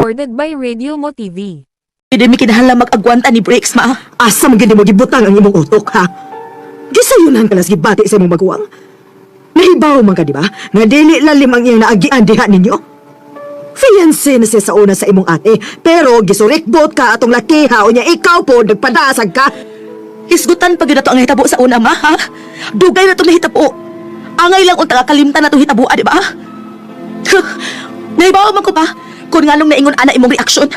Recorded by Radio Mo TV. Hindi mi kinahanglan mag-agwanta ni Bricks, ma. Asa man gid mo gibutang ang imong utok, ha? Gisayunan ka las gibati sa imong baguwang. Nahibaw man ka, di ba? Nga dili lalim ang iyang naagian diha ninyo. Fiancé na siya sa una sa imong ate, pero gisurikbot ka atong lakiha o niya ikaw po nagpadasag ka. Hisgutan pag yun na to ang hitabo sa una, ma, ha? Dugay na to nahitabo. Angay lang unta kalimtan na to hitabo, di ba? Nahibaw man ko pa kung nga nung naingon ana imong reaksyon.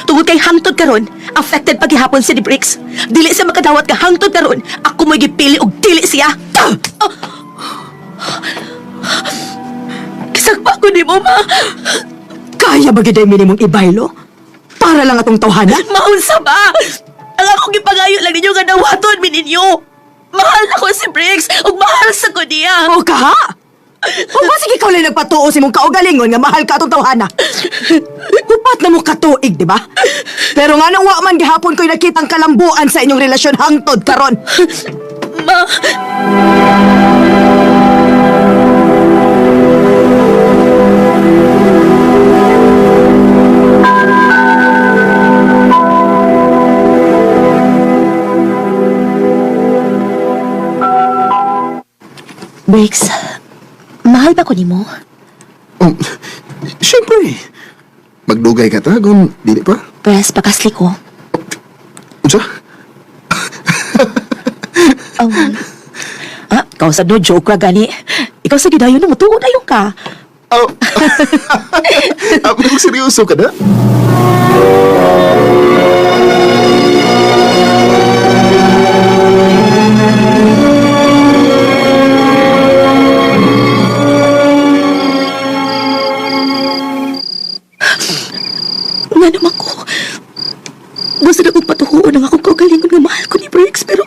Tungod kay hangtod karon, affected paghihapon si ni Bricks. Dili siya makadawat ka hangtod karon. Ako mo'y gipili og dili siya. Kisagpa ko ni mo, ma. Kaya ba giday minimong ibaylo? Para lang atong tawhana? Maunsa ba? Ang akong gipangayo lang ninyo nga dawaton mi ninyo. Mahal na ko si Briggs ug mahal sa ko niya. O ka? O ba sige ikaw lang nagpatuo si mong kaugalingon nga mahal ka atong tawhana? Upat na mo katuig, di ba? Pero nga nang wa man gihapon ko'y nakitang kalambuan sa inyong relasyon hangtod karon. Ma... Bricks, mahal ba ko ni mo? Siyempre. Magdugay ka ta, kung dili pa. Pres, pakasli ko. Unsa? Ikaw sa no joke ra gani. Ikaw sa gidayon na mutuod ayon ka. Ako nang seryoso ka na? Nga naman ko. Gusto na kong patuhuon ang akong kaugalingon nga mahal ko ni Briggs, pero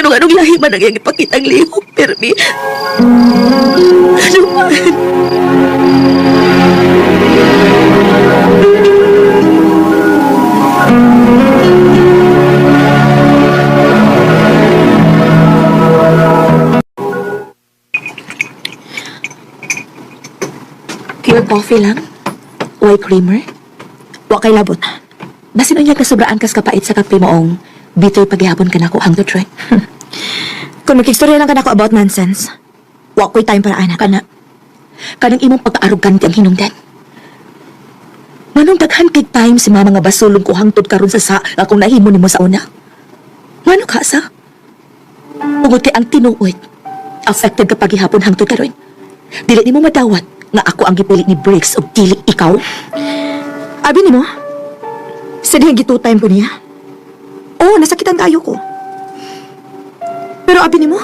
anong lahi man ang iyang ipakitang lihok, Permi. Ano man? Pure coffee lang? White creamer? Wa kay labot. Basin unya kasobraan kas kapait sa kape moong bitter paghihapon ka na ko hangtod, Roy. Kung magkistorya lang ka na ako about nonsense, wa ko'y time para anak. Kanang imong pagka-arrogante ang hinungdan. Manong daghan kay time si mga basulong ko hangtod karon sa akong nahimo nimo sa una. Ngano ka sa? Ungod kay ang tinuod, affected ka paghihapon hangtod karon. Dili nimo madawat nga ako ang gipilit ni Briggs o dili ikaw. Abi ni mo, sa dihang time ko niya. Oo, nasakitan kayo ko. Pero abi ni mo,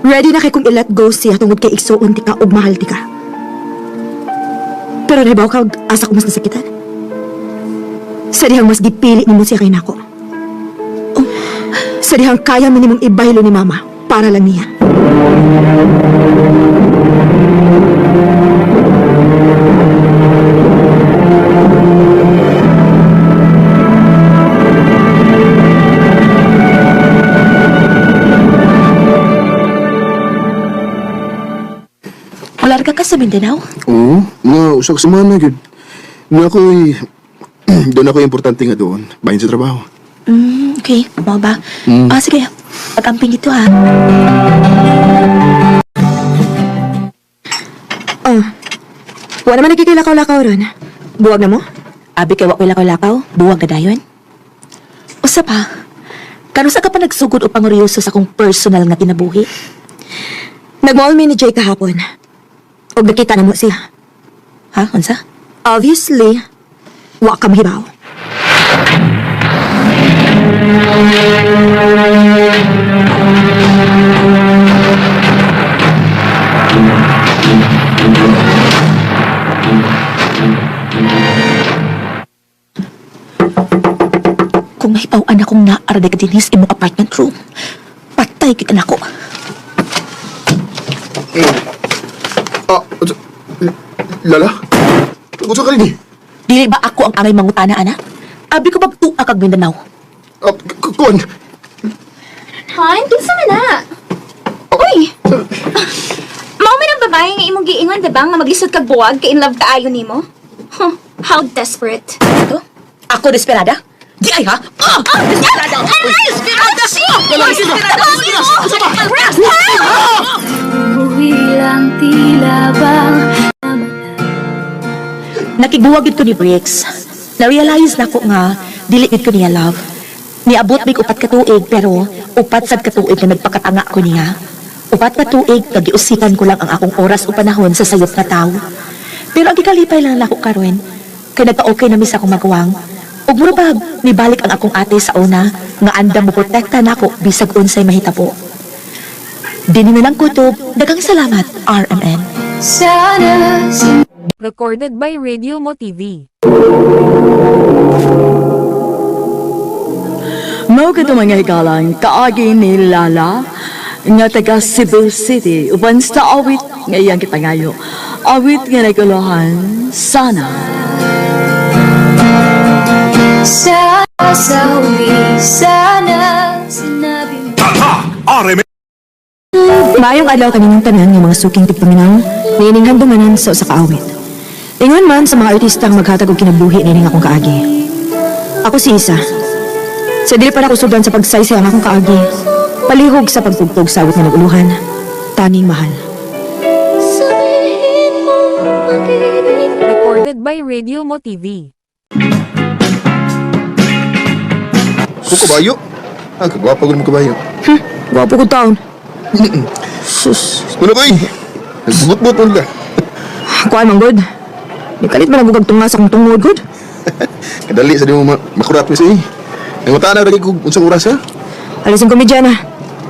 ready na kay kong i-let go siya tungod kay igsuon ti ka ug mahal ti ka. Pero nahibaw ka asa ko mas nasakitan. Sa dihang mas gipili ni mo siya kay nako. Oh, sa dihang kaya mo nimong ibaylo ni mama para lang niya. Mularga ka sa Mindanao? Oo, nga usak semana gid. Nga ako'y doon ako importante nga doon, bahin sa trabaho. Okay. Mau ba? Sige. Pag-amping dito, ha? Oh, wala naman nagkikilakaw-lakaw ron. Buwag na mo? Abi kay wa ko'y lakaw-lakaw, buwag ka dayon. Usa pa, kanusa ka pa nagsugod o panguryoso sa akong personal nga kinabuhi? Nag-mall me ni Jay kahapon. Og nakita na mo siya. Ha? Unsa? Obviously, wa ka mahibaw. Kung mahibaw-an akong naaraday ka dinis imong apartment room, patay kita na ko. Lala? Gusto ka rin eh. Dili ba ako ang angay mangutana, ana? Abi ko magtua kag Mindanao. Kuan? Han, kinsa man na? Uy! Mao man ang babae nga imong giingon, diba? Nga maglisod kag buwag, kay in love kaayo nimo? Huh, how desperate. Ito? Ako desperada? Di ay ha? Desperada! Desperada! Buhilang tila bang Nakigbuwagid ko ni Briggs. Na-realize na ko nga, dili gid ko niya love. Niabot mig upat ka tuig, pero upat sad ka tuig na nagpakatanga ko niya. Upat ka tuig, nagiusikan ko lang ang akong oras o panahon sa sayop na tao. Pero ang gikalipay lang ako karon, kay nagpa-okay na misa akong magawang. Ug mura ba, nibalik ang akong ate sa una, nga andam mo protekta na ako bisag unsay mahitabo. Dini na lang kutob, daghang salamat, RMN. sana Recorded by Radio Mo TV. Mao ka mga higalang kaagi ni Lala nga taga Cebu City uban sa awit nga iyang kitangayo. Awit nga naguluhan sana. sa huli, sana sinabi mo. Maayong adlaw kaninyong tanan ng mga suking tigpaminaw, nining dumanan sa usa ka awit. Ingon man sa mga artistang maghatag og kinabuhi nining akong kaagi. Ako si Isa. Sa dili pa na ko sudan sa pagsaysay ang akong kaagi, palihog sa pagtugtog sa awit nga naguluhan, tanging mahal. Recorded by Radio Mo TV. Kabayo? Kagwapo ko mo kabayo. Gwapo ko taon. Sus. Wala ko eh. Nagbut-but mo ka. Kuan man good. Di kalit man ang bugag tunga sa akong tungod good. Kadali sa di mo makurat mo siya eh. Nangutaan na lagi ko unsang oras ha? Alisin ko medya na.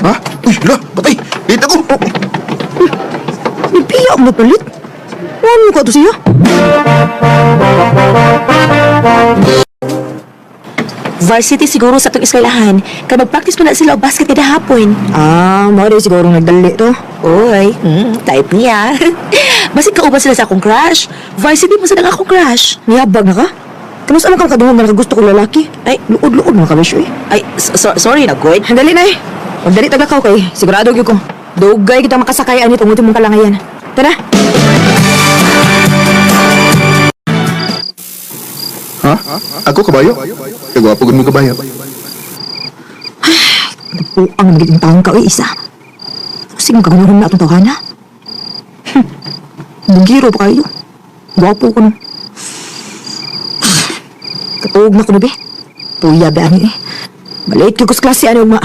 Ha? Uy, la, patay! Dito ko! Ipiyak mo palit. Ano ka to siya? Varsity siguro sa itong eskwelahan, kaya mag-practice pa na sila o basket kada hapon. Mao rin siguro nagdali to. Oy, type niya. Basit kauban sila sa akong crush. Varsity mo sila ng akong crush. Niyabag na ka? Kamusta naman kang kadungog na nakagusto ko lalaki? Ay, luod-luod na ka, besyo eh. Ay, sorry na, good. Dali na eh. Magdali tagakaw kay. Sigurado gyud ko. Dugay kita makasakay anit ang mong kalangayan. Tara. Ha? Ha? Ako kabayo? Kagwapo mo kabayo. Ang magiging taong ka, isa. Sige, magkakaroon na itong tawhana. Bugiro pa kayo. Gwapo ko nun. Katuog na ko na, be. Tuya, be, ani, eh. Balik ko sa klase, ano, ma.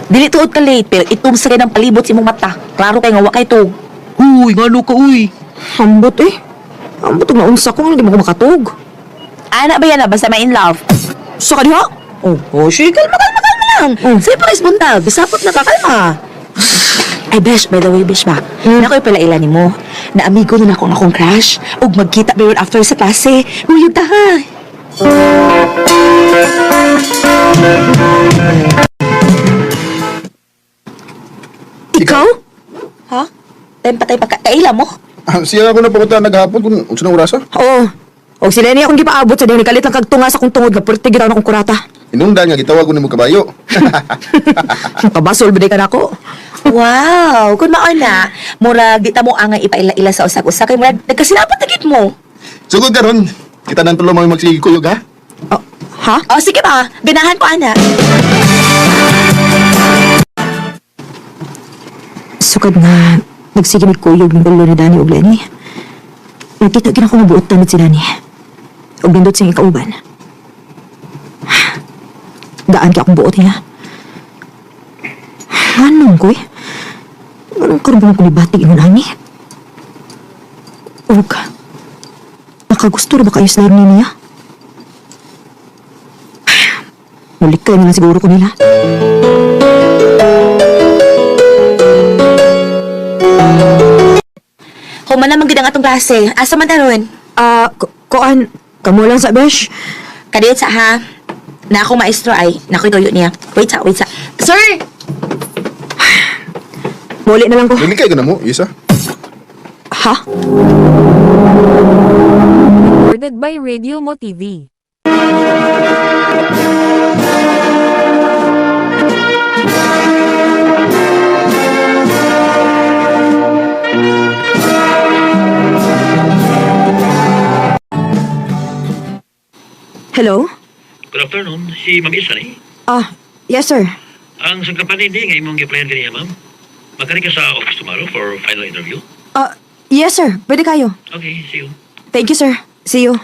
Dili tuod ka late, pero itom sa ng palibot sa imong mata. Klaro kay nga wa kay tug. Uy, ngano ka, uy? Hambot, eh. Hambot, ang naunsa ko, hindi mo ko makatog. Ana ba yan na? Basta may in love. Sa kadiha? Oh, sige, kalma lang. Sige pa responda. Bisapot na kakalma. Ay, Besh, by the way, Besh ba? Nako'y pala ilan ni mo. Na amigo na ako akong crush. Ug magkita ba yun after sa klase. Nguyog ta ha. Ikaw? Ha? Tayo patay pagkakaila mo? Siya ako na pakuta naghapon kung unsa na orasa. Oo. O sila niya akong gipaabot sa dihang kalit lang kagtunga sa kong tungod na pwerte ginaw na akong kurata. Inungdan nga gitawag ko nimo kabayo. Kabasol ba di ka na ako? Wow, kung mao na, murag di ta mo angay ipaila-ila sa usak-usak kay murag nagkasilapat na gid mo. Sugod karon, kita nang tulo mo magsigig kuyog ha. Ha? Oh, sige pa. Ganahan ko ana. Sukad na nagsige ni Kuyog ng ulo ni Dani ug Lenny. Nakita gina ko mabuot tanit si Dani. Ug nindot siyang ikauban. Daan ka akong buot niya. Anong ko eh? Anong karabang ko ni Batig ingon ani? Ug nakagusto na ba kayo sa larni niya? Mulikay na lang siguro ko nila. Human naman gid ang atong klase. Asa man daron? Kuan, kamo lang sa besh. Kadiyot sa ha. Na ako maestro ay, nako'y tuyo niya. Wait sa. Sir! Muli na lang ko. Dili kay mo, isa. Ha? Recorded by Radio Mo TV. Hello? Good afternoon, si Ma'am Isa ni. Yes sir. Ang sangkapan hindi nga imong gi-plan kaniya, ma'am. Magkari ka sa office tomorrow for final interview. Yes sir. Pwede kayo. Okay, see you. Thank you sir. See you.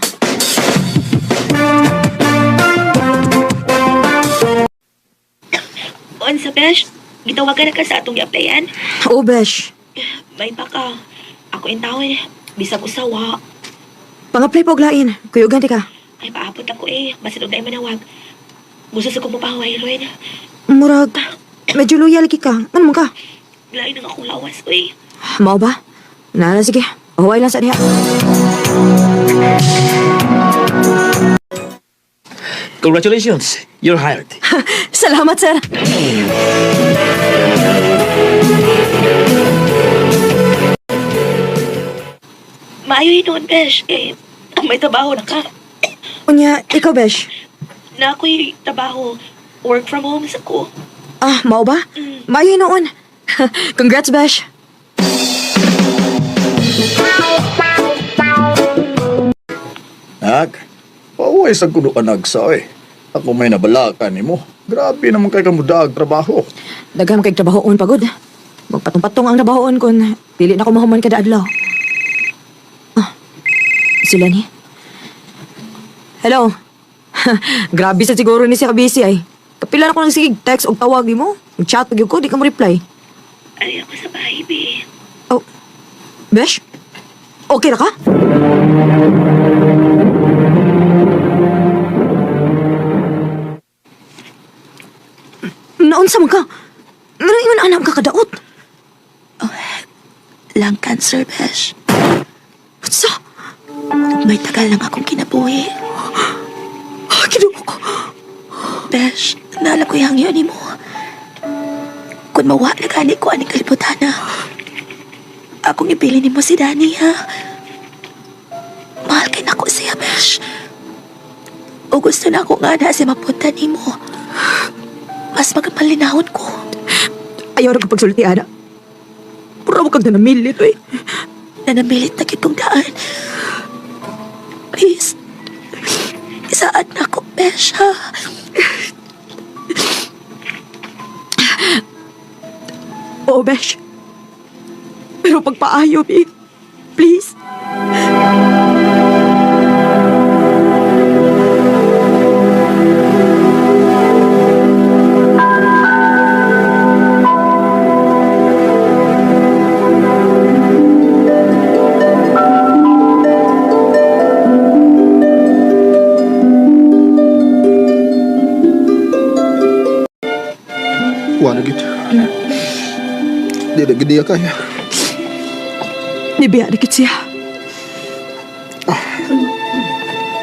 On sa besh, gitawagan na ka sa atong i-applyan. Oo besh. May baka. Ako in tawon, bisag usawa. Pang-apply po og lain. Kuyugan di ka. Ay, paabot ako eh. Basit og na manawag. Gusto sa kong mapahaway, Roy. Murag, medyo loyal lagi ka. Ano mo ka? Lain ang akong lawas, uy. Mao ba? Nala, sige. Huwag lang sa diha. Congratulations, you're hired. Salamat, sir. Maayo yun, besh. Eh, may trabaho na ka. Unya, ikaw, besh. Na ako'y trabaho. Work from home sa ko. Mao ba? Mayo noon. Congrats, besh. Nak, pauwi sa kuno ka nagsa eh. Ako may nabalakan ni mo. Grabe naman kay kamudag trabaho. Dagham kay trabahoon pagod. Magpatong-patong ang trabahoon kun dili na ko mahuman kada adlaw. Sila ni. Hello. Grabe sa siguro ni si Kabisi ay. Kapila na ko nang sige text og tawag mo. Chat pag ko di ka mo reply. Ay, ako sa bahay, be. Besh? Okay na ka? Naon sa mga ka? Ngayon iman anak ka kadaot. Lung cancer, besh. Sa? May tagal lang akong kinabuhi. Kinuha ko. Besh, naalala ko yung yun mo. Kung mawa na gani ko aning kalibutan na. Akong ipili ni mo si Danny, ha? Mahal kin ako siya, Besh. O gusto na ako nga na siya mapunta ni mo. Mas magapalinahon ko. Ayaw na kapagsulti, Ana. Pura mo kag na namilit, eh. na namilit na kitong daan. Please, isaan na ako, Besha. Oo, Besh. Pero pagpaayo, babe. Please. Wala gid. Di na gid kaya. Nibiya dikit siya.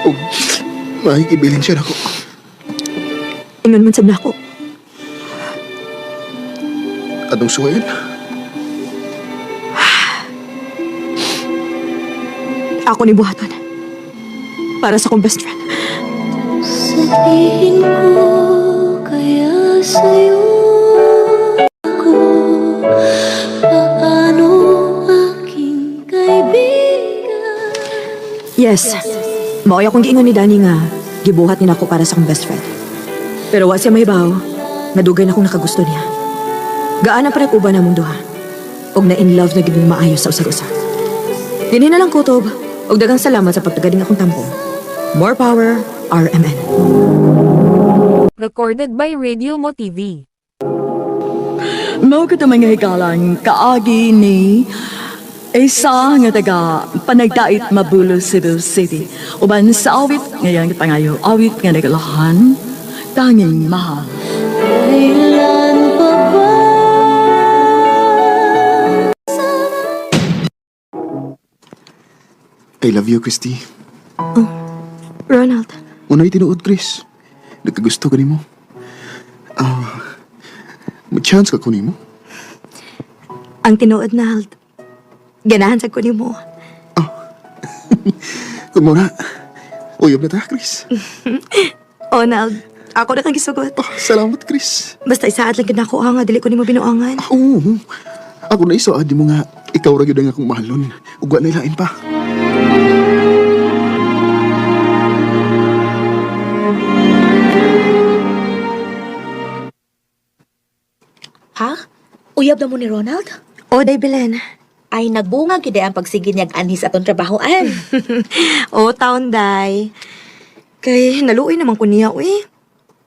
O, makikibilin siya nako. Ingon man sab na ako. Anong suwayan? Ako ni buhatan. Para sa kong best friend. Sabihin ko kaya sa'yo ako paano aking kaibigan. Yes. Maoy akong giingon ni Danny nga gibuhat niya ako para sa akong best friend. Pero wa siya mahibaw, nadugay na akong nakagusto niya. Gaan ang parang uban na mundo ha. Og na in love na gid maayo sa usag-usa. Dinhi na lang kutob, og daghang salamat sa pagtagading akong tampo. More power, RMN. Recorded by Radio Mo TV. Mao ka mga higalan kaagi ni isa nga taga Panagdait Mabulo, Cebu City. Uban sa awit ngayon pangayo, awit nga nagalahan, tanging mahal. Kailan pa ba I love you, Christy. Ronald. Una'y tinuod, Chris. Nagkagusto ka nimo. May chance ka ko nimo. Ang tinuod na halt. Ganahan sa kunin mo. Kung mo na, uyab na ta, Chris. Ronald, ako na kang gisugot. Salamat, Chris. Basta isaat lang ka na ako nga, dili ko ni mo binuangan. Oo. Ako na iso, di mo nga, ikaw ra gyud ang akong mahalon. Ugwa na ilain pa. Ha? Uyab na mo ni Ronald? O, day Belen. Ay, nagbunga gid ang pagsige niyag anhis atong trabahoan. O, taon day. Kay naluoy naman ko niya, uy.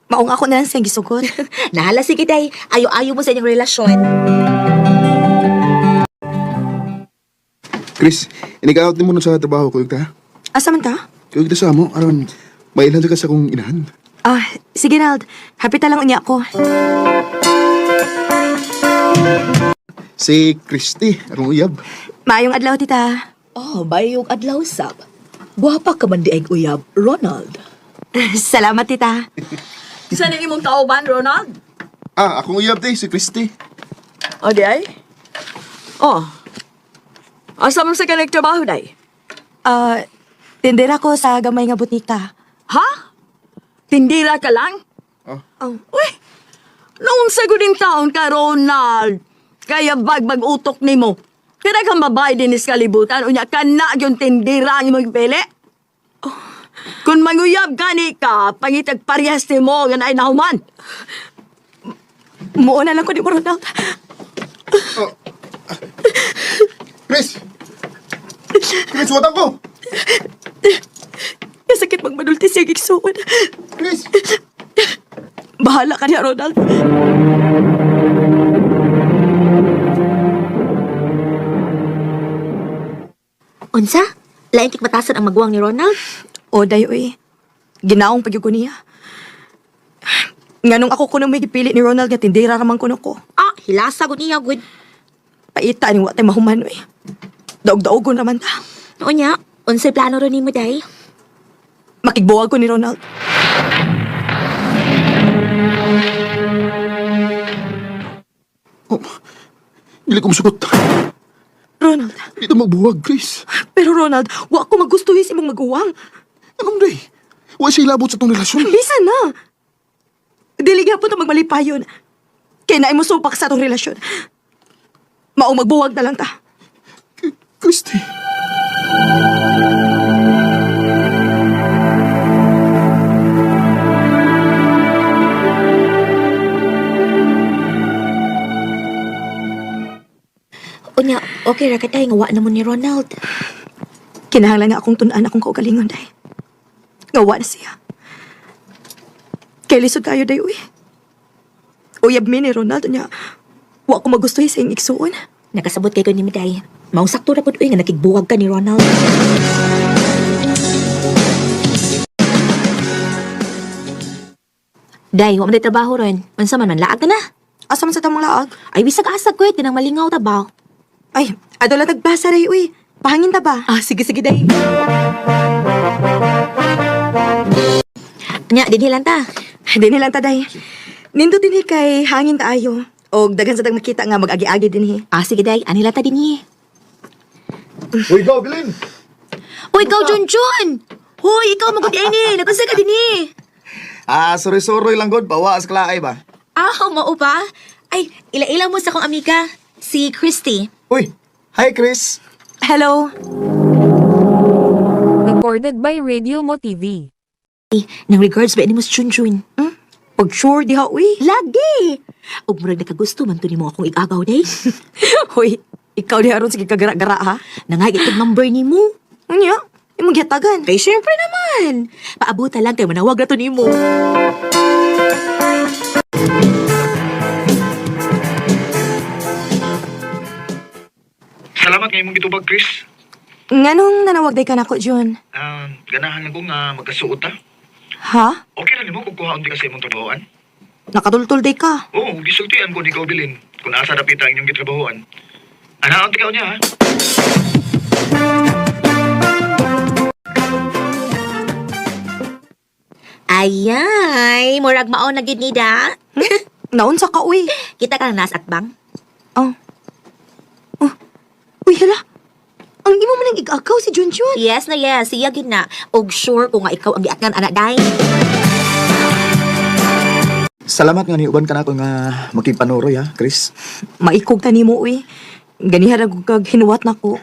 Maong ako na lang siyang gisugot. Nahala sige day, ayo-ayo mo sa inyong relasyon. Chris, iniga-out mo nun sa trabaho ko, ta? Asa man ta? Kaya kita sa mo, aron, mailan ka sa kong inahan. Ah, sige Nald. Hapit na lang unya ako. Si Christy, akong uyab. Maayong adlaw, tita. Oh, bayong adlaw sab. Guwapa ka man di ay uyab, Ronald. Salamat, tita. Isa na imong tauban, Ronald? Akong uyab si Christy. O di ay? Oh. Asa mo sa ka nagtrabaho, day? Tindera ko sa gamay nga butika. Ha? Tindira ka lang? Oh. Uy, noong saguding taon ka, Ronald, kaya bagbag utok ni mo. Kaya kang babae din is kalibutan, unya ka na yung tindira ang imong pili. Kung manguyab gani ka, pangitag parehas ni mo, nga ay nahuman. Muo na lang ko ni mo, Ronald. Chris! Chris, watang ko! Kasakit magmadulti siya gigsuon. Chris! Bahala ka niya, Ronald. Unsa? Lain kik batasan ang magwang ni Ronald? O, day, uy. Ginaong pagyugo niya. Nga nung ako kuno may gipili ni Ronald nga tindira ramang kuno ko. Hilasa ko niya, good. Paita ni watay mahuman, uy. Daog-daogon naman ta. Noon niya, unsay plano ron ni mo, day? Makigbuwag ko ni Ronald. Dili ko masugot. Ronald. Di na magbuwag, Chris. Pero Ronald, wa ko magustuhin si mong maguwang. Anong day? Wa siya ilabot sa tong relasyon. Bisa na. Dili gyapon ta magmalipayon. Kay naay mo supak sa atong relasyon. Maong magbuwag na lang ta. Christy. Unya, okay ra ka day nga wa na mo ni Ronald. Kinahanglan nga akong tunan akong kaugalingon, day. Ngawa na siya. Kay lisod kayo, day, uy. Uyab mi ni Ronald, niya. Wa ko magustuhin sa iyong igsuon. Nakasabot kay ko ni Miday. Maong sakto ra pud uy nga nakigbuwag ka ni Ronald. Day, wa man day trabaho ron. Unsa man laag ka na? Asa man sa tamang laag? Ay bisag-asag ko tinang malingaw ta ba? Ay, adola tagbasa, day, uy. Pahangin ta ba? Sige, day. Nya, dinhi lang ta. Dinhi lang ta, day. Nindo dinhi kay hangin kaayo. Og daghan sa tag makita nga mag-agi-agi dinhi. Sige, day. Anila ta dinhi. Uy, go, Bilin! Uy, ikaw, Junjun! Hoy, ikaw magod ini. Nagkasa ka dinhi. Suri-suri lang god, bawas kalaay ba? Mao ba? Ay, ila-ila mo sa kong amiga. Si Christy. Uy, hi Chris. Hello. Recorded by Radio Mo TV. Nang regards ba ni mo si Junjun? Pag sure diha, uy. Lagi! Og murag nakagusto man to ni mo akong igagaw, day. Hoy, ikaw di aron sige kagara-gara, ha? Nangagit og number ni mo. Unya, imong gihatagan. Kay syempre naman. Paabuta lang kay manawag na to ni mo. Salamat ngayon mong gitubag, Chris. Nganong nanawag day ka nako, Jun? Ganahan lang ko nga magkasuot ha. Ha? Okay na nimo kung kuhaon di ka sa imong trabahoan. Nakadultul day ka. Oo, gisultian ko ni ikaw bilin kung asa napita ang inyong gitrabahoan. Anaon tikaw niya ha. Ayay, murag mao na gid ni da. Naunsa ka, uy? Kita ka na nasa atbang? Uy, hala. Ang imo man ang igagaw si Junjun. Yes na yes, siya gid na. Og sure ko nga ikaw ang giatngan anak day. Salamat nga niuban ka na ako nga makipanoroy ha, Chris. Maikog ta nimo, uy. Ganiha ra kag hinuwat nako.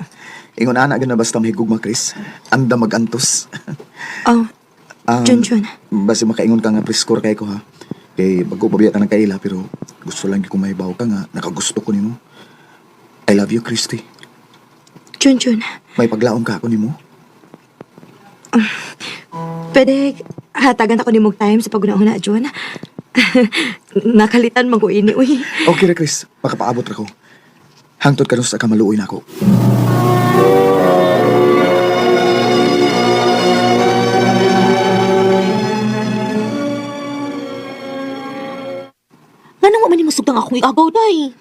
Ingon ana gyud na basta mahigugma, Chris. Anda magantos. Junjun. Basta makaingon ka nga prescore kay ko ha. Kay bago pabiya ka ng kaila pero gusto lang ko mahibaw ka nga nakagusto ko nimo. I love you, Christy. Junjun. May paglaom ka ako nimo. Pwede hatagan ako nimog time sa pagunahuna, Jun. Nakalitan man ko ini, uy. Okay ra, Chris. Makapaabot ra ko. Hangtod ka sa kamaluoy na ako. Nganong man nimo sugdang akong igagaw day?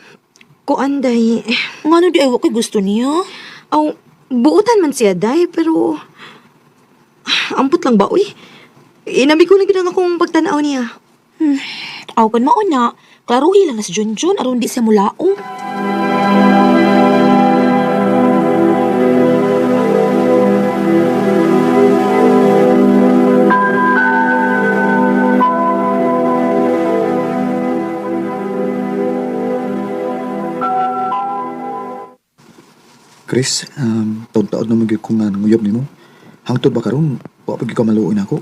Kuan, day. Ngano di ay wa kay gusto niya? Aw, buutan man siya, day, pero... Ampot lang ba, uy? Inabi ko lang ginang akong pagtanaw niya. Aw kan mao na. Klaruhi lang na si Junjun aron di siya mulaong. Chris, taon-taon na magyud ko nga nanguyab nimo. Hangtod ba karon? Wa pag ikaw maluoy na ako.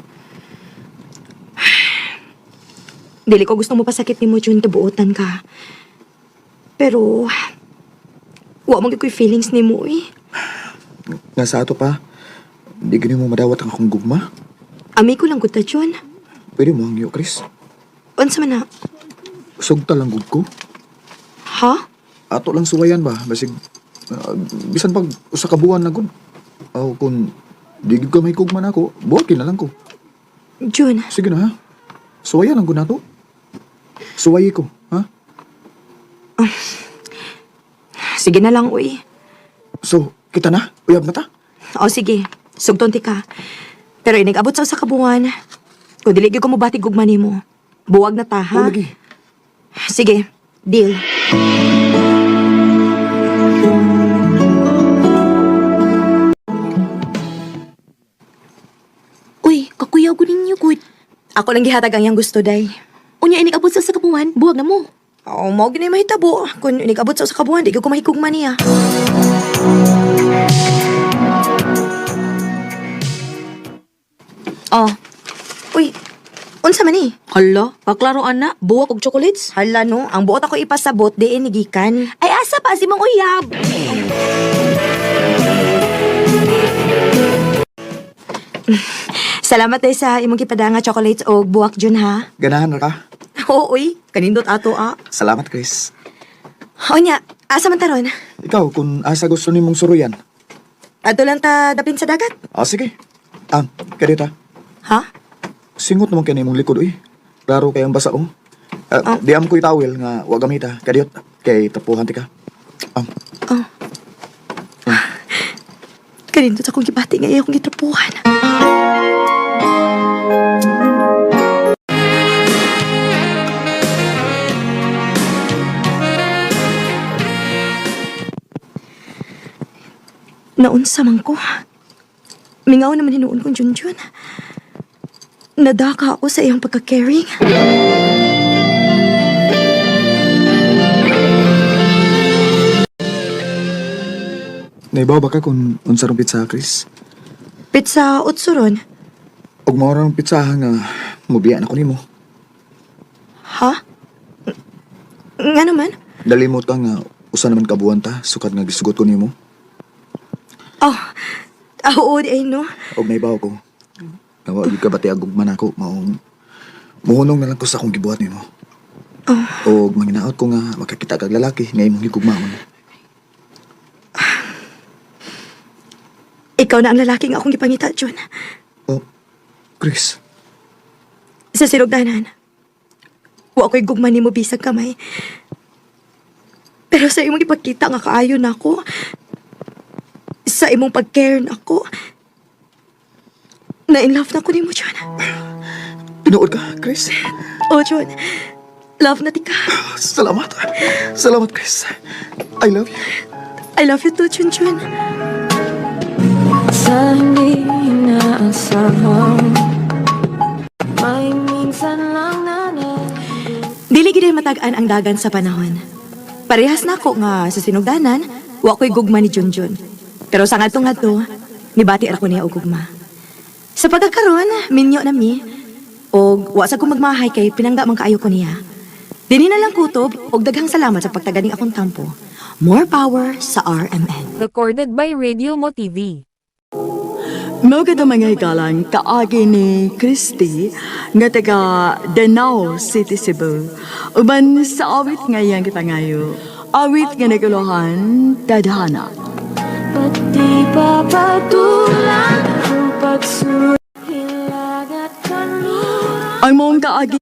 Dili ko gusto mo pasakit ni mo, Jun, tabuotan ka. Pero... Wa mo ko'y feelings ni mo, eh. Nga sa ato pa, di gani mo madawat ang akong gugma. Ami ko lang gud ta, Jun. Pwede mo hangyo, Chris. Unsa man na? Sugta lang gud ko. Ha? Ato lang suwayan ba? Basig, bisan pag usa ka buwan na gud. Aw, kung di gid ka may gugma na ako, buhatin na lang ko. Jun. Sige na, ha? Suwayan lang gud nato. Suwayi ko, ha? Sige na lang, uy. So, kita na? Uyab na ta? O, sige. Sugton ti ka. Pero inigabot sa usa ka buwan. Kung dili gyud ko mo batig gugma nimo, buwag na ta, ha? O, lagi. Sige. Deal. Uy, kakuyaw ko ninyo, good. Ako lang gihatag ang iyang gusto, day. Unya inig abot sa kapuan, buwag na mo. Oo, mo ginay mahitabo. Kung inigabot sa usa ka buwan, di ko mahigugma niya. Oh. Uy, unsa man ni? Hala, paklaroan na, buwak og chocolates. Hala no, ang buot ako ipasabot diin ni gikan. Ay, asa pa si Mang Uyab? Salamat day sa imong gipadanga chocolates og buwak jud ha. Ganahan na ka. Oo, uy, kanindot ato Salamat, Chris. O nya, asa man taron? Ikaw, kung asa gusto ni mong suruyan. Ato lang ta dapin sa dagat. Sige. Kadita. Ha? Singot naman kaya mong likod, uy. Klaro kayang basa, oh. Diam ko'y tawel nga wag gamita. Kadiyot, kay tapuhan ti ka. Kanindot akong gibati nga akong gitrapuhan. Naunsa man ko. Mingaw naman hinuon kong Junjun. Nadaka ako sa iyong pagka-caring. Naibaw ba ka kung unsa rong pizza, Chris? Pizza utsuron. Og mao rong pizza nga mubiyan ako nimo. Ha? Nga naman? Dalimot ka nga usa naman kabuan ta sukad nga gisugot ko nimo. Oo, di ay no. Og naibaw ko. Nga wag ka bati agugman ako maong muhunong na lang ko sa akong gibuhat nimo. Og manginaot ko nga makakita kag lalaki nga imong higugmaon. Ikaw na ang lalaki nga akong gipangita, Jun. Chris. Sa sinugdanan, wa ko'y gugman ni mo bisag kamay. Pero sa imong ipagkita nga kaayo na ako, sa imong pag-care na ako, na-in love na ko ni mo, Jun. Tinuod ka, Chris? Oh, Jun. Love na ti ka. Salamat. Salamat, Chris. I love you. I love you too, Jun. Sa hindi inaasahan, may minsan lang na Dili gid matagaan ang dagan sa panahon. Parehas na ako nga sa sinugdanan, wa ko'y gugma ni Junjun. Pero sa ngadto-ngadto, nibati ra ko niya og gugma. Sa pagkakaroon, minyo na mi, og wa sa ko magmahay kay pinangga man kaayo ko niya. Dini na lang kutob og daghang salamat sa pagtaganing akong tampo. More power sa RMN. Recorded by Radio Mo TV. Mga mga hikalang kaagi ni Christy nga taga Danao City, Cebu. Uban sa awit ngayang kipangayo. Awit nga naguluhan, Tadhana. Pati papatulan ang pagsulat, hilagat kaluhan. Ang mong kaagi